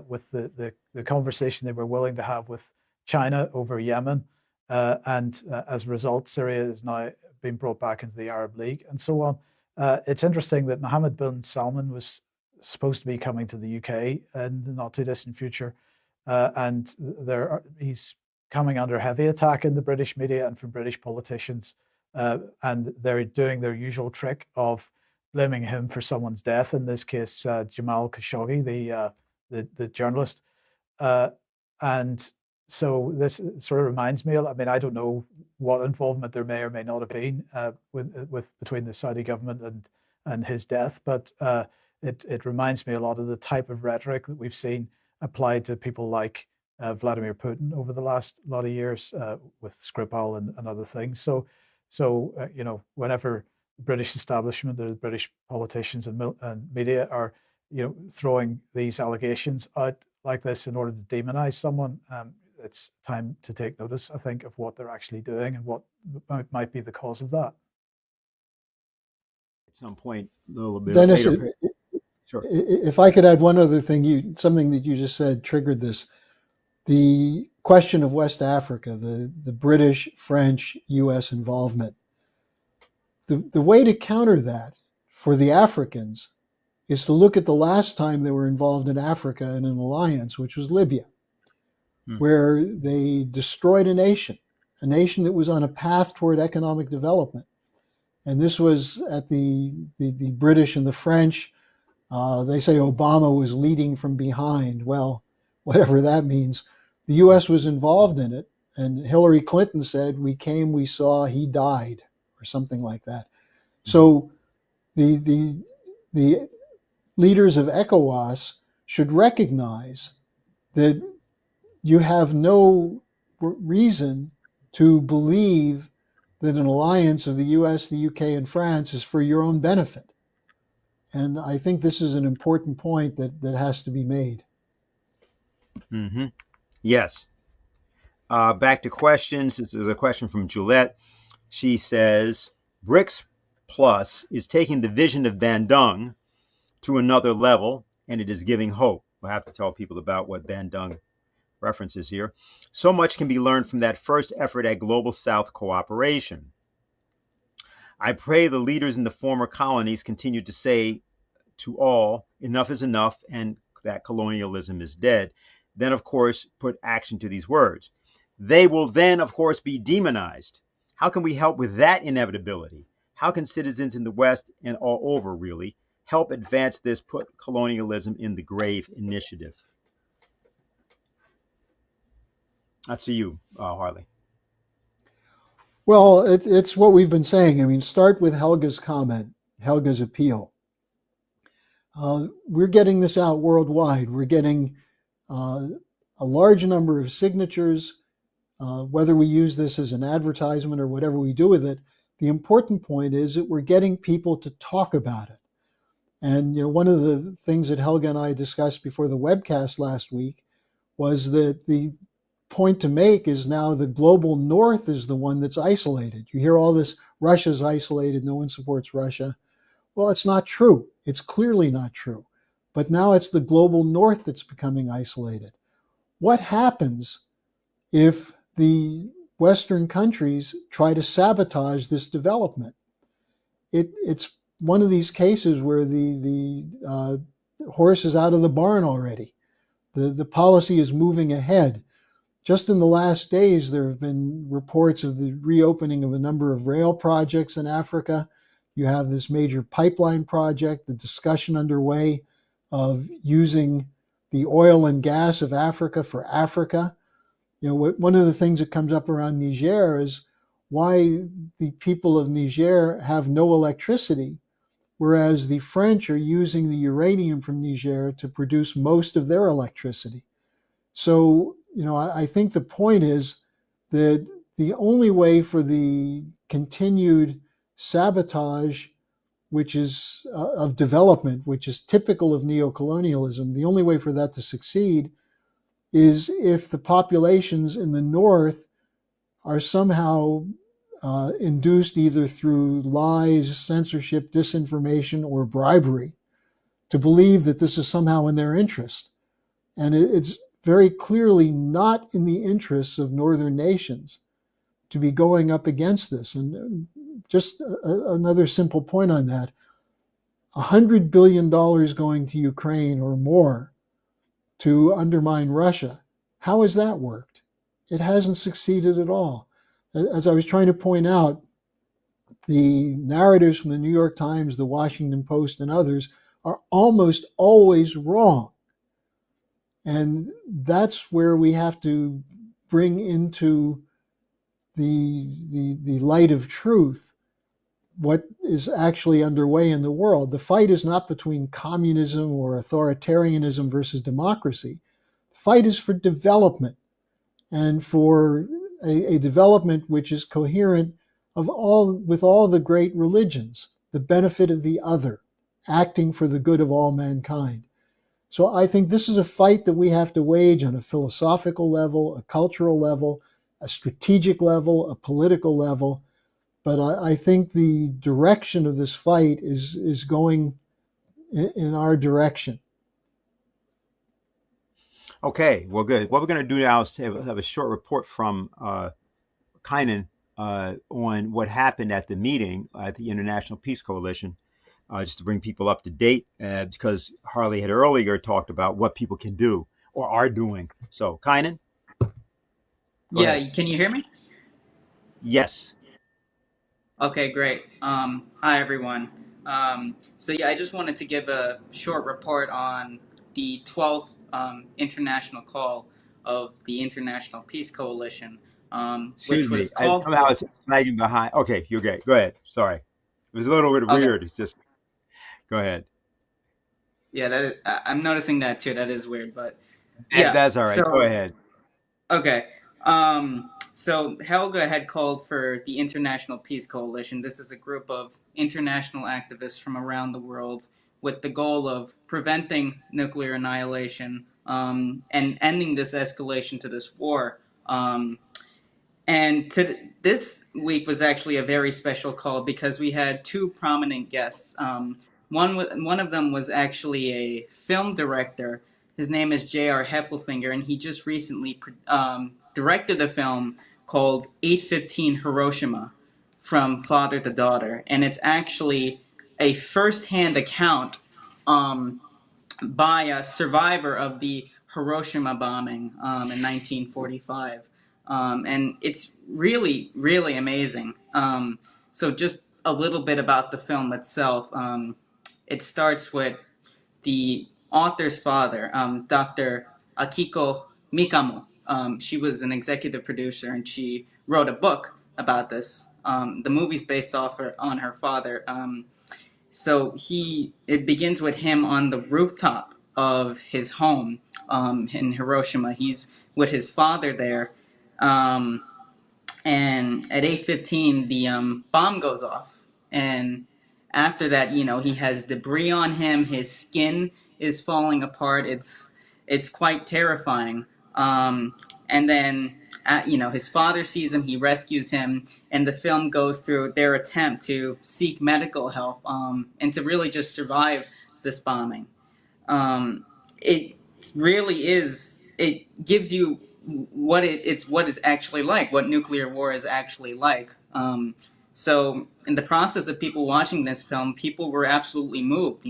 with the conversation they were willing to have with China over Yemen, and as a result, Syria is now being brought back into the Arab League and so on. It's interesting that Mohammed bin Salman was supposed to be coming to the UK in the not too distant future, and he's coming under heavy attack in the British media and from British politicians, and they're doing their usual trick of blaming him for someone's death. In this case, Jamal Khashoggi, the journalist, and so this sort of reminds me. I mean, I don't know what involvement there may or may not have been between the Saudi government and his death, but it reminds me a lot of the type of rhetoric that we've seen applied to people like Vladimir Putin over the last lot of years with Skripal and other things. So whenever the British establishment, the British politicians and media are throwing these allegations out like this in order to demonize someone, it's time to take notice, I think, of what they're actually doing and what might be the cause of that. At some point, a little bit Dennis, later. Sure. If I could add one other thing, something that you just said triggered this. The question of West Africa, the British, French, U.S. involvement. The way to counter that for the Africans is to look at the last time they were involved in Africa in an alliance, which was Libya, where they destroyed a nation that was on a path toward economic development. And this was at the British and the French. They say Obama was leading from behind. Well, whatever that means. The U.S. was involved in it, and Hillary Clinton said, "We came, we saw, he died," or something like that. So the leaders of ECOWAS should recognize that you have no reason to believe that an alliance of the U.S., the U.K., and France is for your own benefit. And I think this is an important point that has to be made. Mm-hmm. Yes. Back to questions. This is a question from Juliet. She says, BRICS Plus is taking the vision of Bandung to another level, and it is giving hope. We'll have to tell people about what Bandung references here. So much can be learned from that first effort at Global South cooperation. I pray the leaders in the former colonies continue to say to all, enough is enough, and that colonialism is dead. Then, of course, put action to these words. They will then, of course, be demonized. How can we help with that inevitability? How can citizens in the West and all over, really, help advance this put colonialism in the grave initiative? That's to you, Harley. Well, it's what we've been saying. I mean, start with Helga's comment, Helga's appeal. We're getting this out worldwide. We're getting a large number of signatures. Whether we use this as an advertisement or whatever we do with it, the important point is that we're getting people to talk about it. And one of the things that Helga and I discussed before the webcast last week was that the point to make is now the global north is the one that's isolated. You hear all this, Russia's isolated, no one supports Russia. Well, it's not true. It's clearly not true. But now it's the global north that's becoming isolated. What happens if the Western countries try to sabotage this development? It's one of these cases where the horse is out of the barn already. The policy is moving ahead. Just in the last days, there have been reports of the reopening of a number of rail projects in Africa. You have this major pipeline project, the discussion underway of using the oil and gas of Africa for Africa. One of the things that comes up around Niger is why the people of Niger have no electricity, whereas the French are using the uranium from Niger to produce most of their electricity. So, I think the point is that the only way for the continued sabotage, which is of development, which is typical of neocolonialism, the only way for that to succeed is if the populations in the north are somehow induced either through lies, censorship, disinformation, or bribery to believe that this is somehow in their interest. And it's very clearly not in the interests of northern nations to be going up against this. And just another simple point on that, $100 billion going to Ukraine or more to undermine Russia. How has that worked? It hasn't succeeded at all. As I was trying to point out, the narratives from the New York Times, the Washington Post, and others are almost always wrong. And that's where we have to bring into the light of truth what is actually underway in the world. The fight is not between communism or authoritarianism versus democracy. The fight is for development, and for a development which is coherent with all the great religions, the benefit of the other, acting for the good of all mankind. So I think this is a fight that we have to wage on a philosophical level, a cultural level, a strategic level, a political level. But I think the direction of this fight is going in our direction. Okay, well, good. What we're going to do now is have a short report from Kynan on what happened at the meeting at the International Peace Coalition, just to bring people up to date, because Harley had earlier talked about what people can do or are doing. So, Kynan? Yeah, ahead. can you hear me? Yes. Okay, great. Hi, everyone. So yeah, I just wanted to give a short report on the 12th international call of the International Peace Coalition, Excuse which me. was called. Somehow it's lagging behind. Okay, you're okay. Go ahead. Sorry. It was a little bit Okay. weird. It's just, go ahead. Yeah, I'm noticing that too. That is weird, but yeah. That's all right. Go So ahead. okay. So Helga had called for the International Peace Coalition. This is a group of international activists from around the world with the goal of preventing nuclear annihilation and ending this escalation to this war. And this week was actually a very special call because we had two prominent guests. One of them was actually a film director His name is J.R. Heffelfinger, and he just recently directed a film called 815 Hiroshima, From Father to Daughter. And it's actually a first-hand account by a survivor of the Hiroshima bombing in 1945. And it's really, really amazing. So just a little bit about the film itself. It starts with the author's father, Dr. Akiko Mikamo. She was an executive producer, and she wrote a book about this. The movie's based on her father. So it begins with him on the rooftop of his home in Hiroshima. He's with his father there, and at 8:15 the bomb goes off, and after that, he has debris on him. His skin is falling apart. It's quite terrifying. And then, his father sees him. He rescues him, and the film goes through their attempt to seek medical help and to really just survive this bombing. It really is. It gives you what it's actually like, what nuclear war is actually like. So in the process of people watching this film, people were absolutely moved.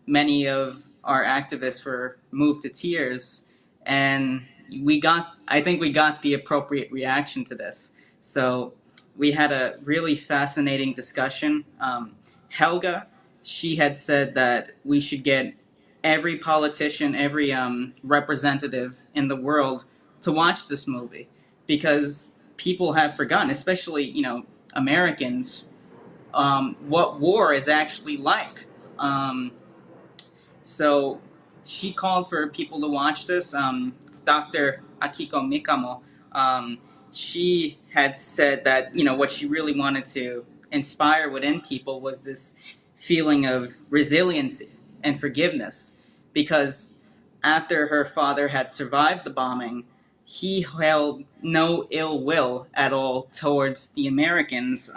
Many of our activists were moved to tears, and I think we got the appropriate reaction to this. So we had a really fascinating discussion. Helga, she had said that we should get every politician, every representative in the world to watch this movie, because people have forgotten, especially Americans, what war is actually like. So she called for people to watch this. Dr. Akiko Mikamo, she had said that what she really wanted to inspire within people was this feeling of resiliency and forgiveness, because after her father had survived the bombing, he held no ill will at all towards the Americans,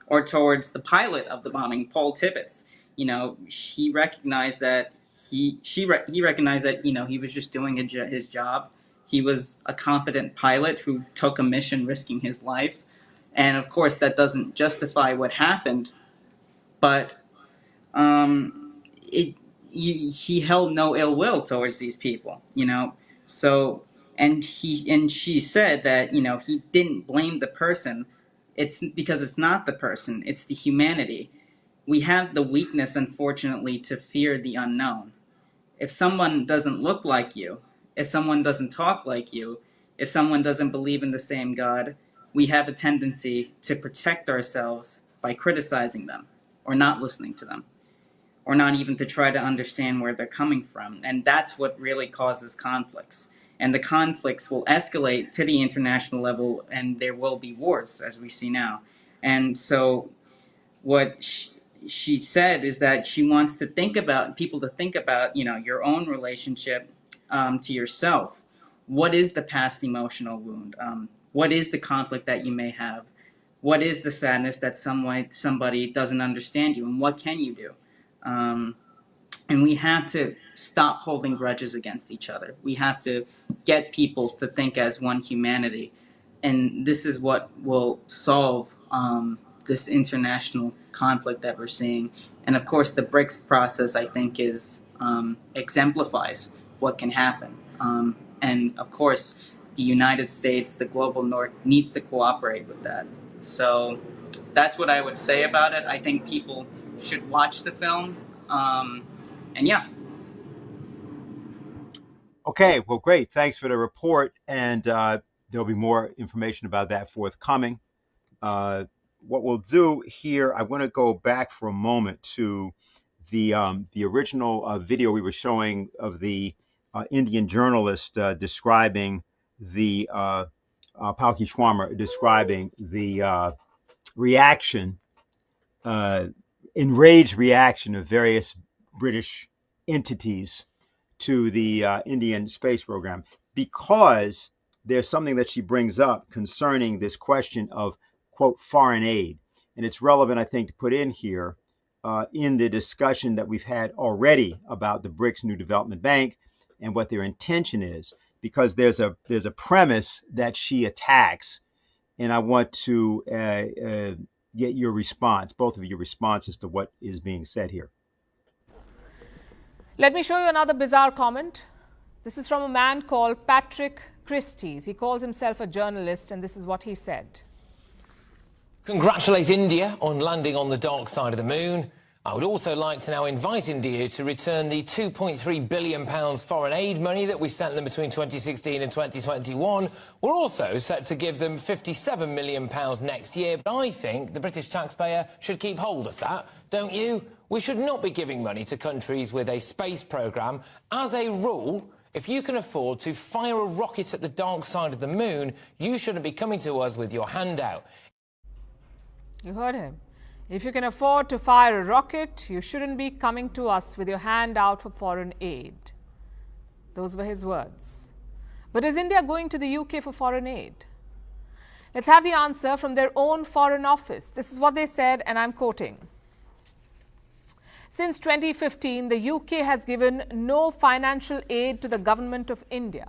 or towards the pilot of the bombing, Paul Tibbets. He recognized that he recognized that he was just doing his job. He was a competent pilot who took a mission risking his life, and of course that doesn't justify what happened, but he held no ill will towards these people. So, and she said that he didn't blame the person. It's because it's not the person, it's the humanity. We have the weakness, unfortunately, to fear the unknown. If someone doesn't look like you, if someone doesn't talk like you, if someone doesn't believe in the same God, we have a tendency to protect ourselves by criticizing them or not listening to them, or not even to try to understand where they're coming from. And that's what really causes conflicts. And the conflicts will escalate to the international level, and there will be wars, as we see now. And so what she said is that she wants to think about your own relationship to yourself. What is the past emotional wound? What is the conflict that you may have? What is the sadness that somebody doesn't understand you, and what can you do? And we have to stop holding grudges against each other. We have to get people to think as one humanity. And this is what will solve this international conflict that we're seeing. And of course, the BRICS process, I think, exemplifies what can happen. And of course, the United States, the global North, needs to cooperate with that. So that's what I would say about it. I think people should watch the film. And yeah. Okay, well, great. Thanks for the report, and there'll be more information about that forthcoming. What we'll do here, I want to go back for a moment to the original video we were showing of the Indian journalist describing the Palki Shwarma describing the reaction, enraged reaction of various British entities to the Indian space program, because there's something that she brings up concerning this question of, quote, foreign aid. And it's relevant, I think, to put in here in the discussion that we've had already about the BRICS New Development Bank, and what their intention is, because there's a premise that she attacks, and I want to get your response, both of your responses to what is being said here. Let me show you another bizarre comment. This is from a man called Patrick Christie's. He calls himself a journalist, and this is what he said. Congratulate India on landing on the dark side of the moon. I would also like to now invite India to return the £2.3 billion foreign aid money that we sent them between 2016 and 2021. We're also set to give them £57 million next year, but I think the British taxpayer should keep hold of that, don't you? We should not be giving money to countries with a space programme. As a rule, if you can afford to fire a rocket at the dark side of the moon, you shouldn't be coming to us with your hand out. You heard him. If you can afford to fire a rocket, you shouldn't be coming to us with your hand out for foreign aid. Those were his words. But is India going to the UK for foreign aid? Let's have the answer from their own Foreign Office. This is what they said, and I'm quoting. Since 2015, the UK has given no financial aid to the government of India.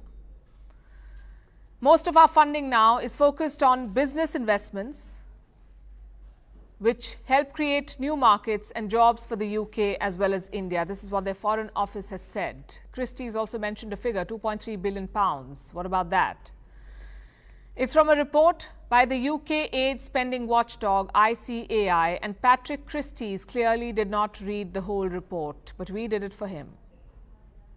Most of our funding now is focused on business investments, which help create new markets and jobs for the UK as well as India. This is what their Foreign Office has said. Christie's also mentioned a figure, £2.3 billion. What about that? It's from a report by the UK aid spending watchdog ICAI, and Patrick Christie's clearly did not read the whole report, but we did it for him.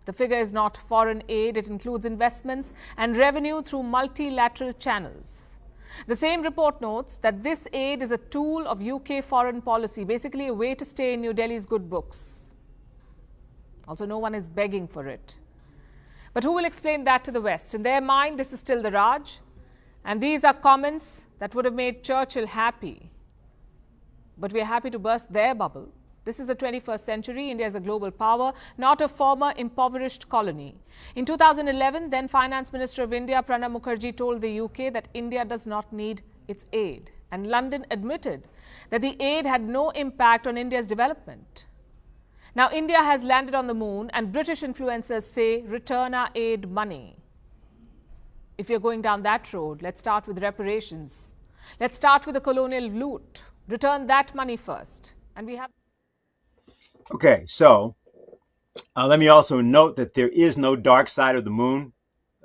The figure is not foreign aid. It includes investments and revenue through multilateral channels. The same report notes that this aid is a tool of UK foreign policy, basically a way to stay in New Delhi's good books. Also, no one is begging for it. But who will explain that to the West? In their mind, this is still the Raj. And these are comments that would have made Churchill happy. But we are happy to burst their bubble. This is the 21st century. India is a global power, not a former impoverished colony. In 2011, then Finance Minister of India, Pranab Mukherjee, told the UK that India does not need its aid. And London admitted that the aid had no impact on India's development. Now, India has landed on the moon, and British influencers say, return our aid money. If you're going down that road, let's start with reparations. Let's start with the colonial loot. Return that money first. And we have... Okay, so let me also note that there is no dark side of the moon.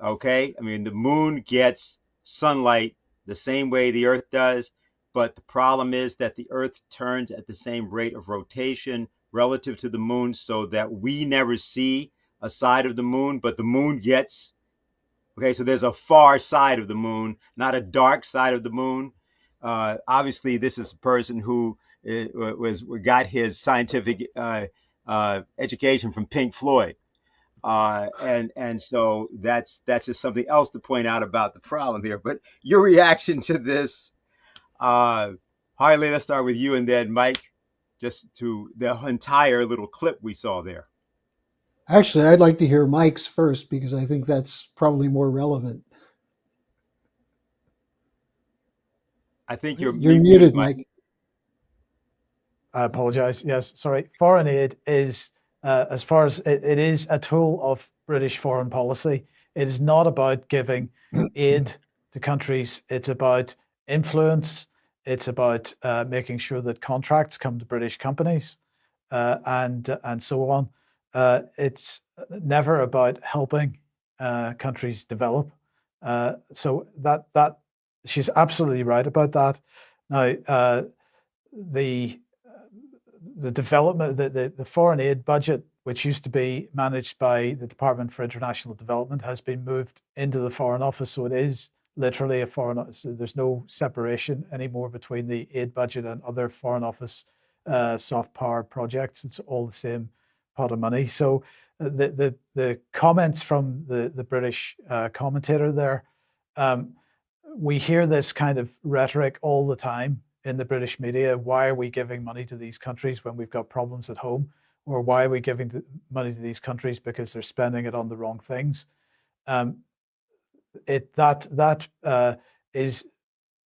Okay, I mean, the moon gets sunlight the same way the Earth does, but the problem is that the Earth turns at the same rate of rotation relative to the moon, so that we never see a side of the moon, but the moon gets. Okay, so there's a far side of the moon, not a dark side of the moon. Obviously, this is a person who got his scientific education from Pink Floyd, and so that's just something else to point out about the problem here. But your reaction to this, Harley, let's start with you, and then Mike, just to the entire little clip we saw there. Actually, I'd like to hear Mike's first, because I think that's probably more relevant. I think you're muted, Mike. I apologize. Yes, sorry. Foreign aid is, as far as it is a tool of British foreign policy. It is not about giving aid to countries. It's about influence. It's about making sure that contracts come to British companies and so on. It's never about helping countries develop. So that she's absolutely right about that. Now, the development, the foreign aid budget, which used to be managed by the Department for International Development, has been moved into the Foreign Office. So it is literally a foreign office. So there's no separation anymore between the aid budget and other Foreign Office soft power projects. It's all the same pot of money. So the comments from the British commentator there, we hear this kind of rhetoric all the time in the British media. Why are we giving money to these countries when we've got problems at home? Or why are we giving money to these countries because they're spending it on the wrong things? That is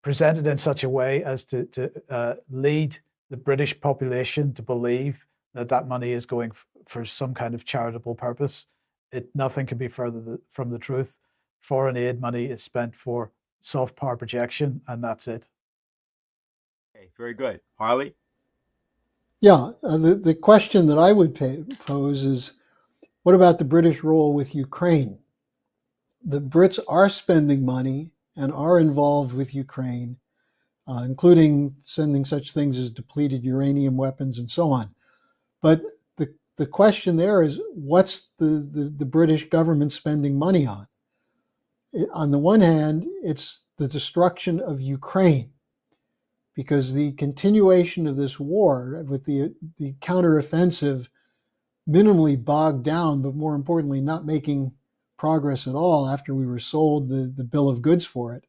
presented in such a way as to lead the British population to believe that money is going for some kind of charitable purpose. nothing can be further from the truth. Foreign aid money is spent for soft power projection, and that's it. Okay, very good. Harley? Yeah, the question that I would pose is, what about the British role with Ukraine? The Brits are spending money and are involved with Ukraine, including sending such things as depleted uranium weapons and so on. But the question there is, what's the British government spending money on? On the one hand, it's the destruction of Ukraine, because the continuation of this war with the counteroffensive minimally bogged down, but more importantly, not making progress at all after we were sold the bill of goods for it.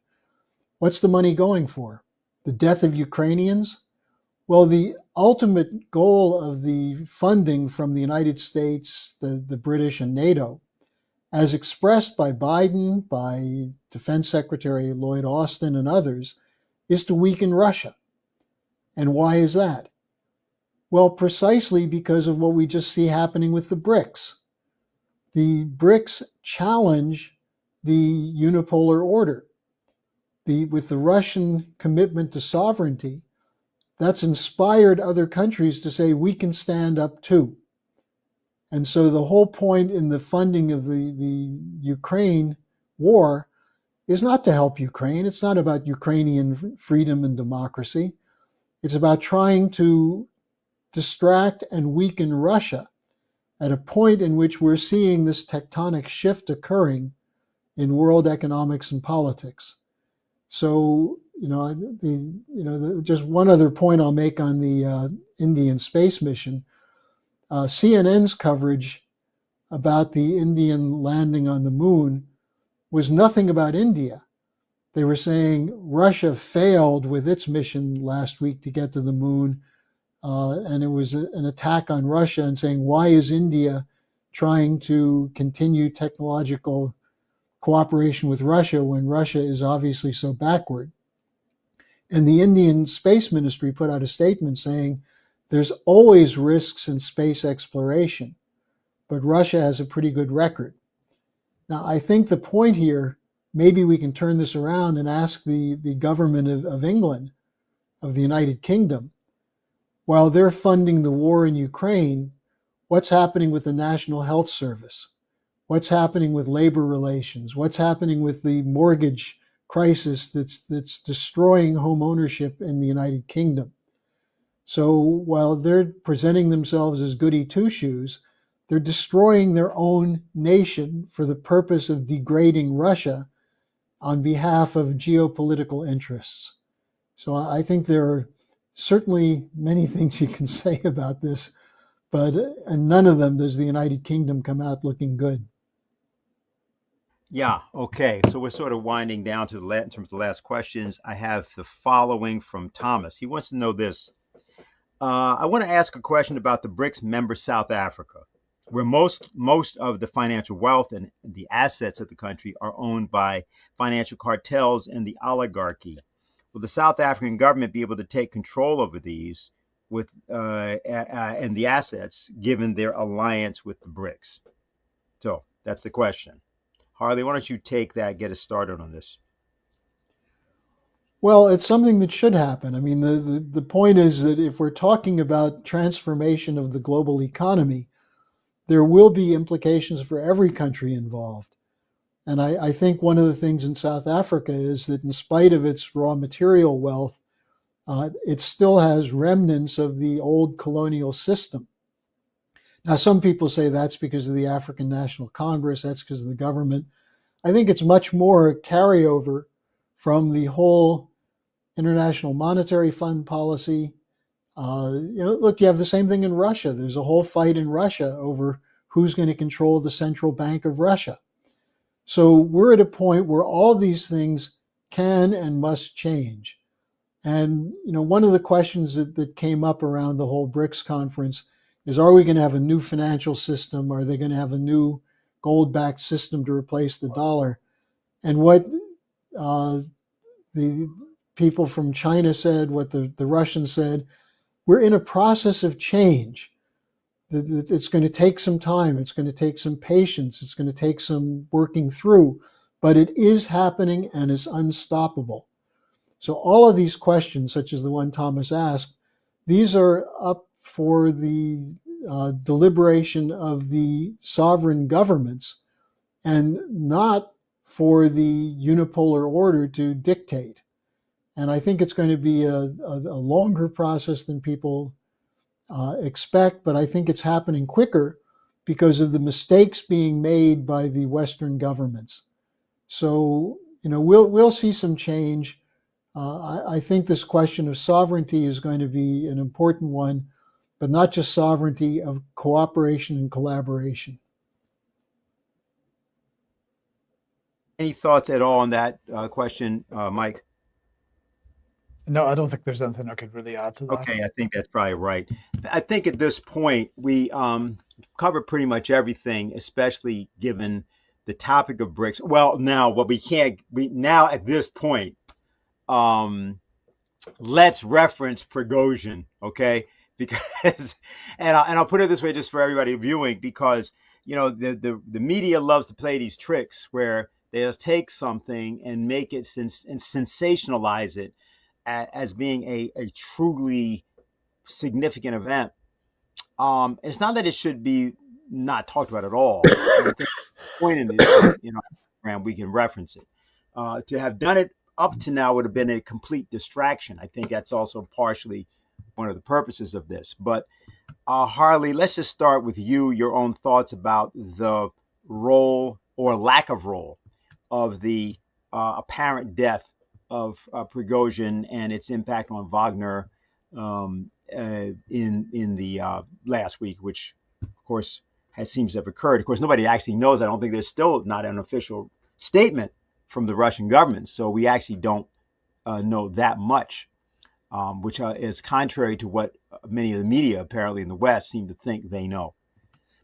What's the money going for? The death of Ukrainians? Well, the ultimate goal of the funding from the United States, the British, and NATO, as expressed by Biden, by Defense Secretary Lloyd Austin, and others, is to weaken Russia. And why is that? Well, precisely because of what we just see happening with the BRICS. The BRICS challenge the unipolar order. With the Russian commitment to sovereignty, that's inspired other countries to say we can stand up too. And so the whole point in the funding of the Ukraine war is not to help Ukraine. It's not about Ukrainian freedom and democracy. It's about trying to distract and weaken Russia at a point in which we're seeing this tectonic shift occurring in world economics and politics. So, just one other point I'll make on the Indian space mission. CNN's coverage about the Indian landing on the moon was nothing about India. They were saying Russia failed with its mission last week to get to the moon, and it was an attack on Russia, and saying, why is India trying to continue technological cooperation with Russia when Russia is obviously so backward? And the Indian Space Ministry put out a statement saying there's always risks in space exploration, but Russia has a pretty good record. Now, I think the point here, maybe we can turn this around and ask the government of England, of the United Kingdom, while they're funding the war in Ukraine, what's happening with the National Health Service? What's happening with labor relations? What's happening with the mortgage crisis that's destroying home ownership in the United Kingdom? So while they're presenting themselves as goody two-shoes, they're destroying their own nation for the purpose of degrading Russia on behalf of geopolitical interests. So I think there are certainly many things you can say about this, but none of them does the United Kingdom come out looking good. Yeah, okay. So we're sort of winding down to in terms of the last questions. I have the following from Thomas. He wants to know this. I want to ask a question about the BRICS member South Africa, where most of the financial wealth and the assets of the country are owned by financial cartels and the oligarchy. Will the South African government be able to take control over these and the assets given their alliance with the BRICS? So that's the question. Harley, why don't you take that, get us started on this? Well, it's something that should happen. I mean, the point is that if we're talking about transformation of the global economy, there will be implications for every country involved. And I think one of the things in South Africa is that in spite of its raw material wealth, it still has remnants of the old colonial system. Now, some people say that's because of the African National Congress, that's because of the government. I think it's much more a carryover from the whole International Monetary Fund policy. Look, you have the same thing in Russia. There's a whole fight in Russia over who's going to control the central bank of Russia. So we're at a point where all these things can and must change. And one of the questions that came up around the whole BRICS conference is, are we going to have a new financial system? Are they going to have a new gold-backed system to replace the dollar? And what the people from China said, what the Russians said, we're in a process of change. it's going to take some time. It's going to take some patience. It's going to take some working through, but it is happening and it's unstoppable. So all of these questions, such as the one Thomas asked, these are up for the deliberation of the sovereign governments and not for the unipolar order to dictate. And I think it's going to be a longer process than people expect, but I think it's happening quicker because of the mistakes being made by the Western governments. So, we'll see some change. I think this question of sovereignty is going to be an important one, but not just sovereignty, of cooperation and collaboration. Any thoughts at all on that question, Mike? No, I don't think there's anything I could really add to that. Okay, I think that's probably right. I think at this point we covered pretty much everything, especially given the topic of BRICS. Well, now what now at this point, let's reference Prigozhin, okay? Because and I'll put it this way, just for everybody viewing, because the media loves to play these tricks where they'll take something and make it and sensationalize it as being a truly significant event. It's not that it should be not talked about at all. I think the point in this, program, we can reference it. To have done it up to now would have been a complete distraction. I think that's also partially one of the purposes of this. But Harley, let's just start with you, your own thoughts about the role or lack of role of the apparent death of Prigozhin and its impact on Wagner in the last week, which of course seems to have occurred. Of course, nobody actually knows. I don't think there's still not an official statement from the Russian government, so we actually don't know that much, which is contrary to what many of the media apparently in the West seem to think they know.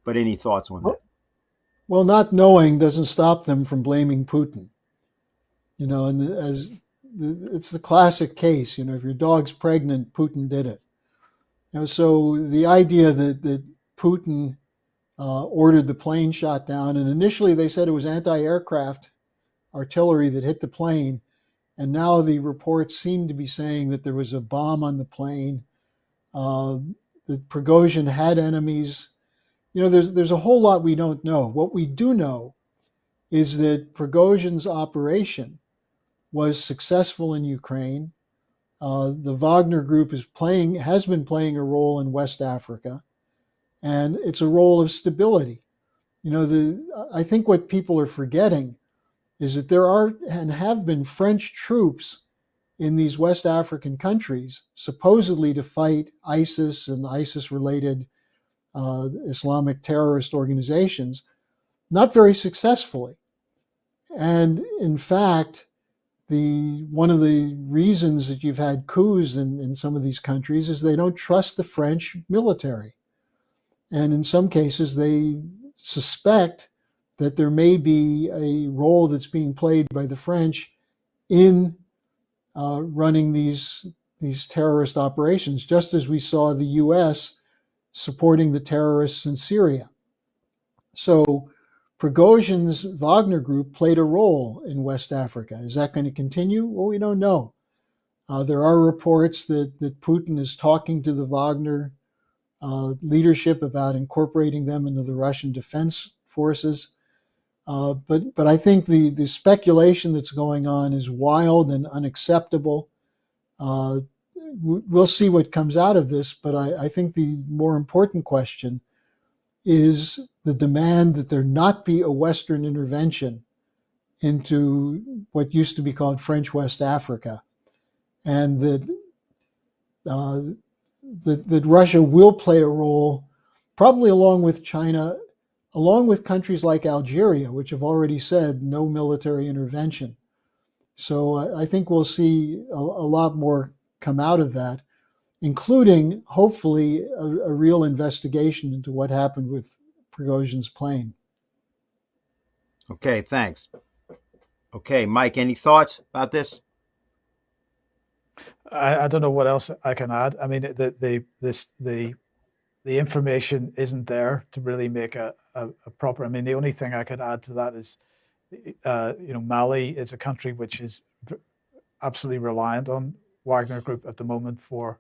But any thoughts on that? Well, not knowing doesn't stop them from blaming Putin. And it's the classic case. If your dog's pregnant, Putin did it. So the idea that Putin ordered the plane shot down, and initially they said it was anti-aircraft artillery that hit the plane, and now the reports seem to be saying that there was a bomb on the plane, that Prigozhin had enemies. There's a whole lot we don't know. What we do know is that Prigozhin's operation was successful in Ukraine. The Wagner Group has been playing a role in West Africa, and it's a role of stability. I think what people are forgetting is that there are and have been French troops in these West African countries, supposedly to fight ISIS and ISIS-related Islamic terrorist organizations, not very successfully. And in fact, one of the reasons that you've had coups in some of these countries is they don't trust the French military. And in some cases, they suspect that there may be a role that's being played by the French in running these terrorist operations, just as we saw the U.S. supporting the terrorists in Syria. So Prigozhin's Wagner Group played a role in West Africa. Is that going to continue? Well, we don't know. There are reports that Putin is talking to the Wagner leadership about incorporating them into the Russian defense forces. But I think the speculation that's going on is wild and unacceptable. We'll see what comes out of this, but I think the more important question is the demand that there not be a Western intervention into what used to be called French West Africa, and that Russia will play a role, probably along with China, along with countries like Algeria, which have already said no military intervention. So I think we'll see a lot more come out of that, including, hopefully, a real investigation into what happened with Prigozhin's plane. Okay, thanks. Okay, Mike, any thoughts about this? I don't know what else I can add. I mean, the the information isn't there to really make a proper. I mean, the only thing I could add to that is, Mali is a country which is absolutely reliant on Wagner Group at the moment for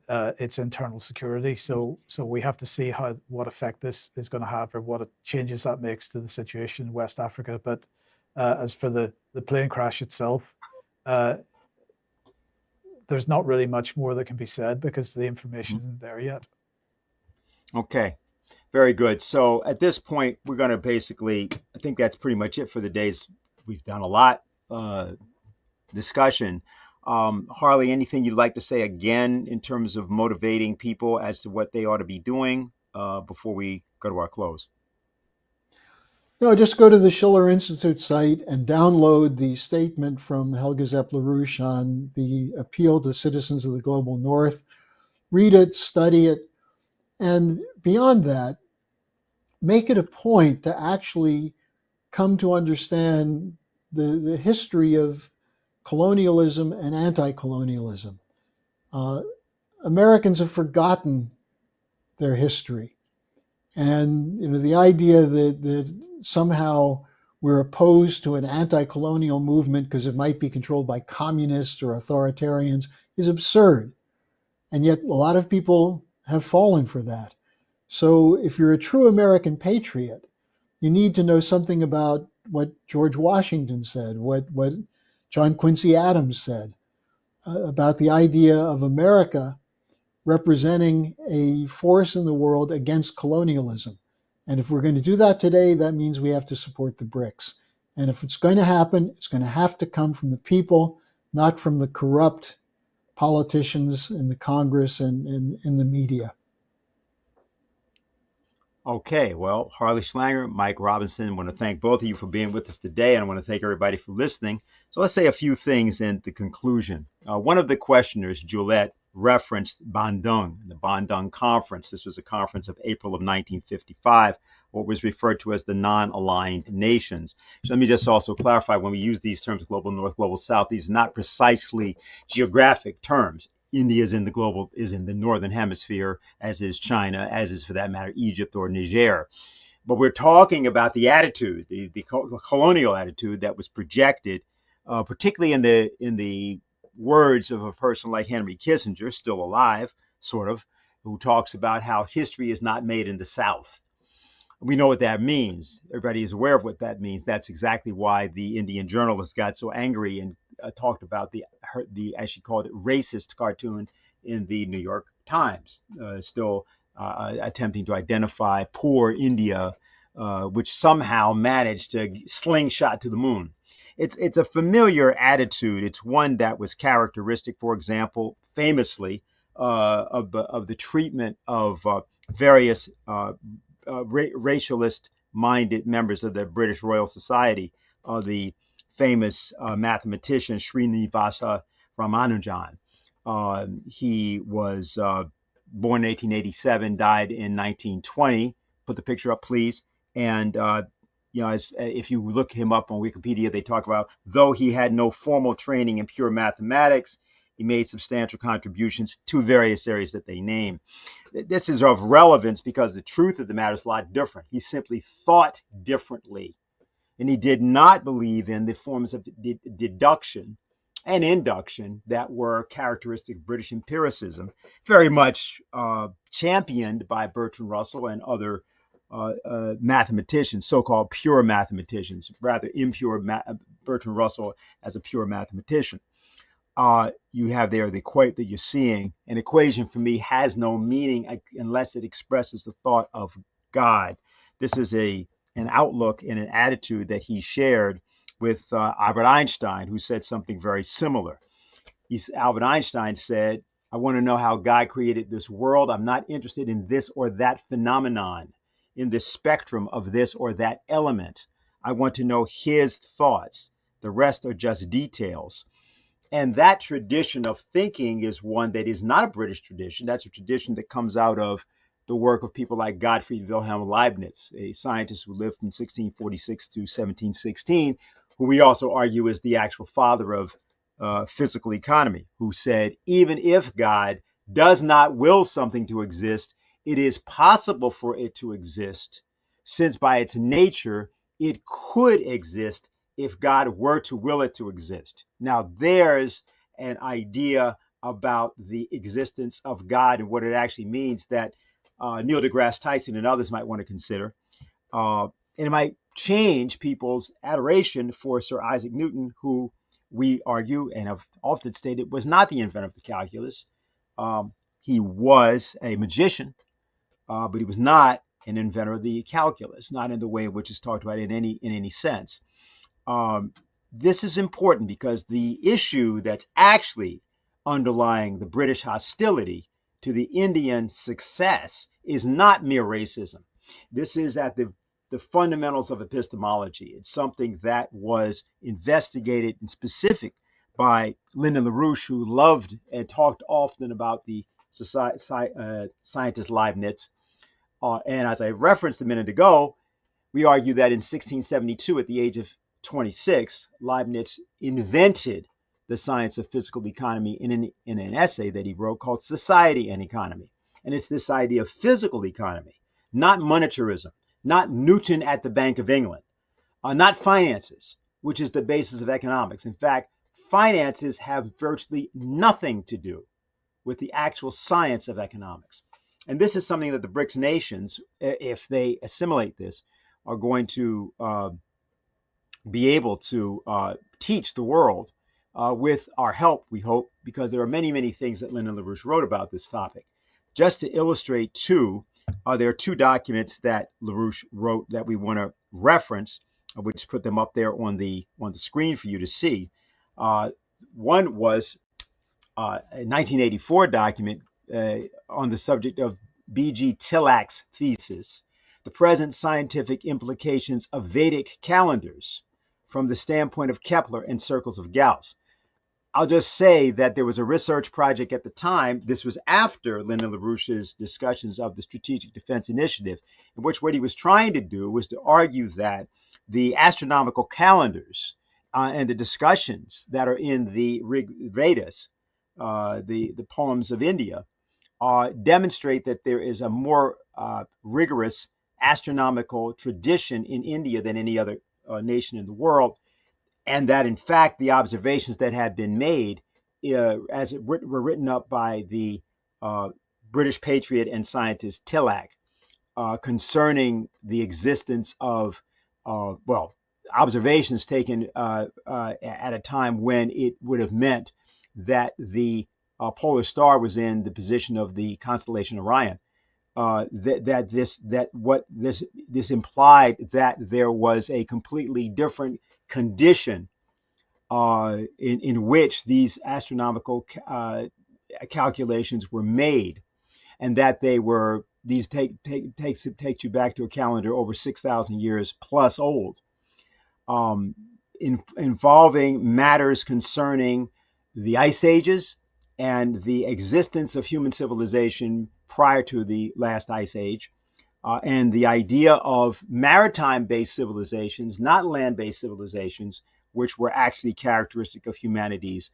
its internal security. So we have to see what effect this is going to have, or what changes that makes to the situation in West Africa. But as for the plane crash itself, there's not really much more that can be said because the information isn't there yet. Okay, very good. So at this point, we're going to basically, I think that's pretty much it for the days. We've done a lot discussion. Harley, anything you'd like to say again in terms of motivating people as to what they ought to be doing before we go to our close? No, just go to the Schiller Institute site and download the statement from Helga Zepp-LaRouche on the appeal to citizens of the global north. Read it, study it, and beyond that, make it a point to actually come to understand the history of colonialism and anti-colonialism. Americans have forgotten their history. And the idea that somehow we're opposed to an anti-colonial movement because it might be controlled by communists or authoritarians is absurd. And yet a lot of people have fallen for that. So if you're a true American patriot, you need to know something about what George Washington said, what John Quincy Adams said, about the idea of America representing a force in the world against colonialism. And if we're going to do that today, that means we have to support the BRICS. And if it's going to happen, it's going to have to come from the people, not from the corrupt politicians in the Congress and in the media. Okay, well, Harley Schlanger, Mike Robinson, I want to thank both of you for being with us today, and I want to thank everybody for listening. So let's say a few things in the conclusion. One of the questioners, Juliet, referenced Bandung, the Bandung Conference. This was a conference of April of 1955, what was referred to as the non-aligned nations. So let me just also clarify, when we use these terms, global north, global south, these are not precisely geographic terms. India is in the northern hemisphere, as is China, as is, for that matter, Egypt or Niger. But we're talking about the attitude, the colonial attitude that was projected, particularly in the words of a person like Henry Kissinger, still alive, sort of, who talks about how history is not made in the South. We know what that means. Everybody is aware of what that means. That's exactly why the Indian journalist got so angry and talked about the, as she called it, racist cartoon in the New York Times, still attempting to identify poor India, which somehow managed to slingshot to the moon. It's a familiar attitude. It's one that was characteristic, for example, famously, of the treatment of various racialist-minded members of the British Royal Society, the famous mathematician Srinivasa Ramanujan. He was born in 1887, died in 1920. Put the picture up, please. And if you look him up on Wikipedia, they talk about, though he had no formal training in pure mathematics, he made substantial contributions to various areas that they name. This is of relevance because the truth of the matter is a lot different. He simply thought differently, and he did not believe in the forms of deduction and induction that were characteristic of British empiricism, very much championed by Bertrand Russell and other mathematicians, so-called pure mathematicians, rather impure Bertrand Russell as a pure mathematician. You have there the equation that you're seeing. An equation for me has no meaning unless it expresses the thought of God. This is an outlook and an attitude that he shared with Albert Einstein, who said something very similar. Albert Einstein said, I want to know how God created this world. I'm not interested in this or that phenomenon, in the spectrum of this or that element. I want to know his thoughts. The rest are just details. And that tradition of thinking is one that is not a British tradition. That's a tradition that comes out of the work of people like Gottfried Wilhelm Leibniz, a scientist who lived from 1646 to 1716, who we also argue is the actual father of physical economy, who said, even if God does not will something to exist, it is possible for it to exist, since by its nature it could exist if God were to will it to exist. Now, there's an idea about the existence of God and what it actually means that Neil deGrasse Tyson and others might want to consider. And it might change people's adoration for Sir Isaac Newton, who we argue and have often stated was not the inventor of the calculus. He was a magician, but he was not an inventor of the calculus, not in the way in which it's talked about in any sense. This is important because the issue that's actually underlying the British hostility to the Indian success is not mere racism. This is at the fundamentals of epistemology. It's something that was investigated in specific by Lyndon LaRouche, who loved and talked often about the scientist Leibniz. And as I referenced a minute ago, we argue that in 1672, at the age of 26, Leibniz invented the science of physical economy in an essay that he wrote called Society and Economy. And it's this idea of physical economy, not monetarism, not Newton at the Bank of England, not finances, which is the basis of economics. In fact, finances have virtually nothing to do with the actual science of economics. And this is something that the BRICS nations, if they assimilate this, are going to be able to teach the world with our help, we hope, because there are many, many things that Lyndon LaRouche wrote about this topic. Just to illustrate two, there are two documents that LaRouche wrote that we want to reference. We'll just put them up there on the screen for you to see. One was a 1984 document on the subject of B.G. Tillak's thesis, The Present Scientific Implications of Vedic Calendars from the Standpoint of Kepler and Circles of Gauss. I'll just say that there was a research project at the time. This was after Lyndon LaRouche's discussions of the Strategic Defense Initiative, in which what he was trying to do was to argue that the astronomical calendars and the discussions that are in the Rig Vedas, the poems of India, demonstrate that there is a more rigorous astronomical tradition in India than any other nation in the world, and that in fact the observations that had been made, as it were written up by the British patriot and scientist Tillak, concerning the existence of observations taken at a time when it would have meant that the polar star was in the position of the constellation Orion. This implied that there was a completely different condition in which these astronomical calculations were made, and that these takes you back to a calendar over 6,000 years plus old, involving matters concerning the ice ages and the existence of human civilization prior to the last ice age, and the idea of maritime-based civilizations, not land-based civilizations, which were actually characteristic of humanity's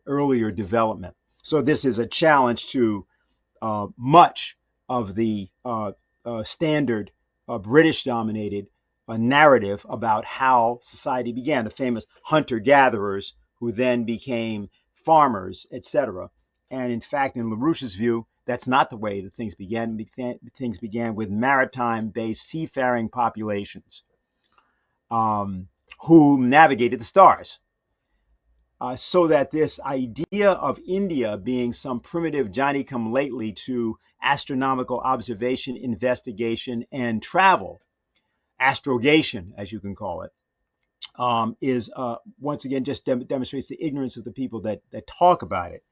earlier development. So this is a challenge to much of the standard British-dominated narrative about how society began, the famous hunter-gatherers who then became farmers, etc. And in fact, in LaRouche's view, that's not the way that things began. Things began with maritime-based seafaring populations who navigated the stars. So that this idea of India being some primitive Johnny-come-lately to astronomical observation, investigation, and travel, astrogation, as you can call it, is once again just demonstrates the ignorance of the people that talk about it.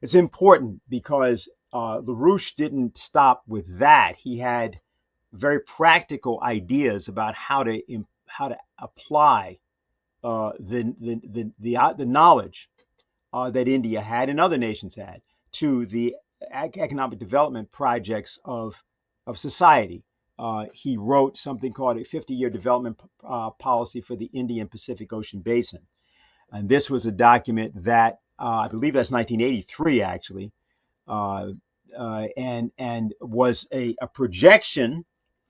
It's important because LaRouche didn't stop with that. He had very practical ideas about how to apply the knowledge that India had and other nations had to the economic development projects of society. He wrote something called a 50-year development policy for the Indian Pacific Ocean Basin. And this was a document that, I believe that's 1983 actually, and was a projection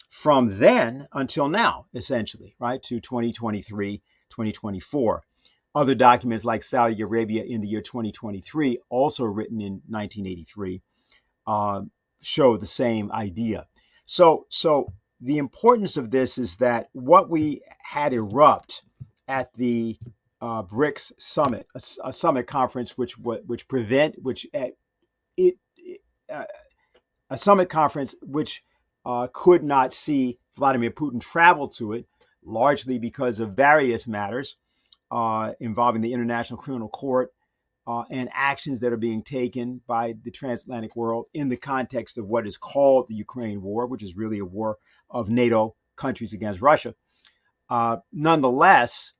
from then until now, essentially, right, to 2023, 2024. Other documents like Saudi Arabia in the year 2023, also written in 1983, show the same idea. So the importance of this is that what we had erupt at the BRICS summit, a summit conference a summit conference which could not see Vladimir Putin travel to it, largely because of various matters involving the International Criminal Court and actions that are being taken by the transatlantic world in the context of what is called the Ukraine war, which is really a war of NATO countries against Russia. Nonetheless,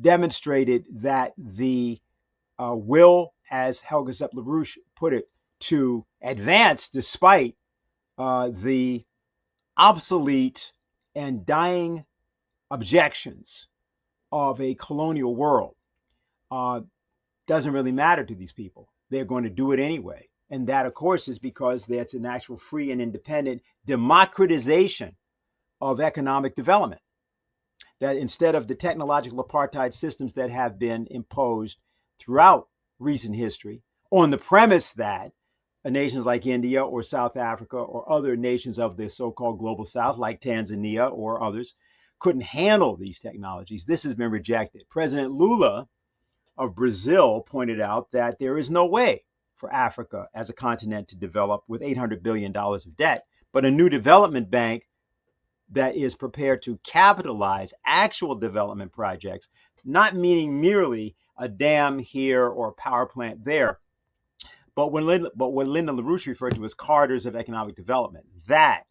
demonstrated that the will, as Helga Zepp-LaRouche put it, to advance despite the obsolete and dying objections of a colonial world doesn't really matter to these people. They're going to do it anyway. And that, of course, is because that's an actual free and independent democratization of economic development. That instead of the technological apartheid systems that have been imposed throughout recent history, on the premise that nations like India or South Africa or other nations of the so-called global South, like Tanzania or others, couldn't handle these technologies. This has been rejected. President Lula of Brazil pointed out that there is no way for Africa as a continent to develop with $800 billion of debt, but a new development bank that is prepared to capitalize actual development projects, not meaning merely a dam here or a power plant there, but what Linda LaRouche referred to as corridors of economic development. That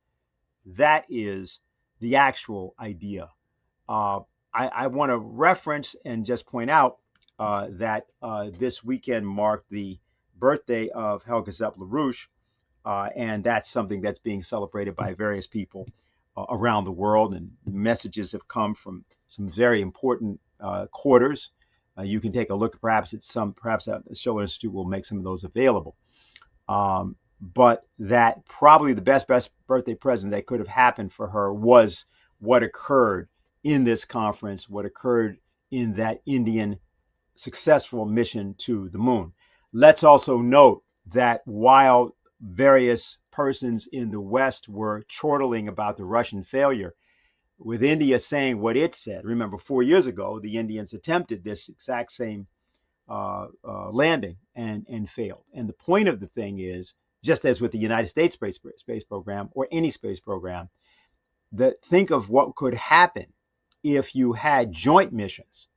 is the actual idea. I want to reference and just point out that this weekend marked the birthday of Helga Zepp-LaRouche, and that's something that's being celebrated by various people around the world, and messages have come from some very important quarters. You can take a look perhaps at the Show Institute will make some of those available. But that probably the best birthday present that could have happened for her was what occurred in this conference, what occurred in that Indian successful mission to the moon. Let's also note that while various persons in the West were chortling about the Russian failure, with India saying what it said. Remember, 4 years ago, the Indians attempted this exact same landing and failed. And the point of the thing is, just as with the United States space program or any space program, that think of what could happen if you had joint missions.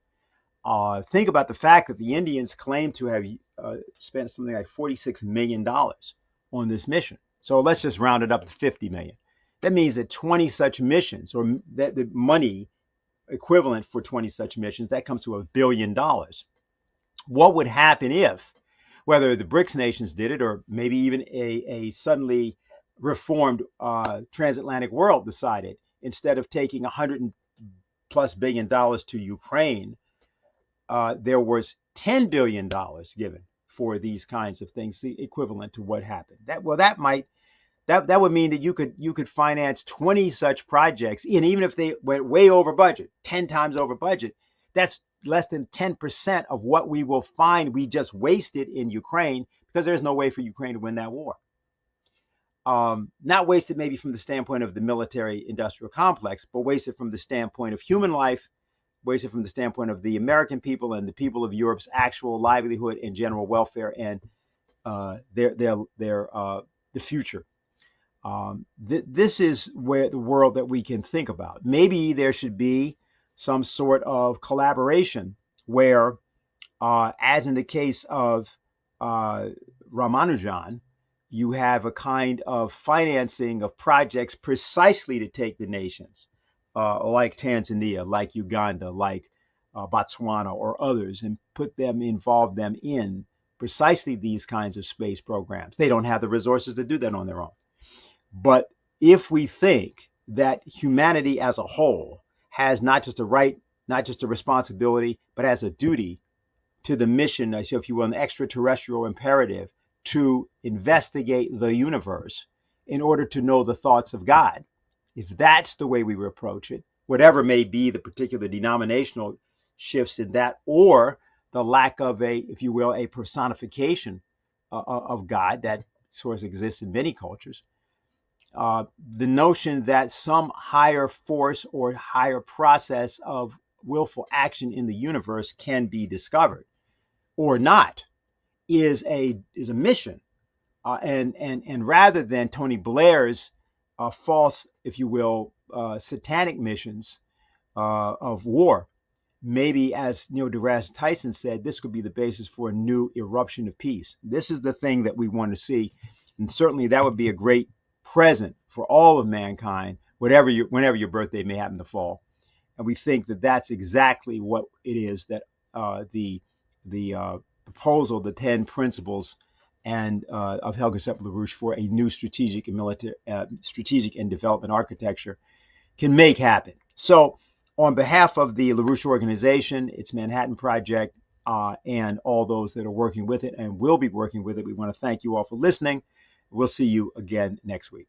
Think about the fact that the Indians claim to have spent something like $46 million on this mission. So let's just round it up to 50 million. That means that 20 such missions, or that the money equivalent for 20 such missions, that comes to $1 billion. What would happen if, whether the BRICS nations did it, or maybe even a suddenly reformed transatlantic world decided, instead of taking $100+ billion to Ukraine, there was $10 billion given for these kinds of things, the equivalent to what happened. That would mean that you could finance 20 such projects, and even if they went way over budget, 10 times over budget, that's less than 10% of what we will find we just wasted in Ukraine, because there's no way for Ukraine to win that war. Not wasted maybe from the standpoint of the military industrial complex, but wasted from the standpoint of human life, wasted from the standpoint of the American people and the people of Europe's actual livelihood and general welfare and the future. This is where the world that we can think about. Maybe there should be some sort of collaboration where, as in the case of Ramanujan, you have a kind of financing of projects precisely to take the nations, like Tanzania, like Uganda, like Botswana or others, and involve them in precisely these kinds of space programs. They don't have the resources to do that on their own. But if we think that humanity as a whole has not just a right, not just a responsibility, but has a duty to the mission, if you will, an extraterrestrial imperative to investigate the universe in order to know the thoughts of God. If that's the way we approach it, whatever may be the particular denominational shifts in that, or the lack of a, if you will, a personification of God that sort of exists in many cultures, the notion that some higher force or higher process of willful action in the universe can be discovered or not is a mission. And rather than Tony Blair's false, if you will, satanic missions of war, maybe, as Neil deGrasse Tyson said, this could be the basis for a new eruption of peace. This is the thing that we want to see, and certainly that would be a great present for all of mankind, whenever your birthday may happen to fall. And we think that that's exactly what it is that the proposal, the 10 principles, and of Helga Seppel-LaRouche for a new strategic and development architecture can make happen. So, on behalf of the LaRouche Organization, its Manhattan Project, and all those that are working with it and will be working with it, we want to thank you all for listening. We'll see you again next week.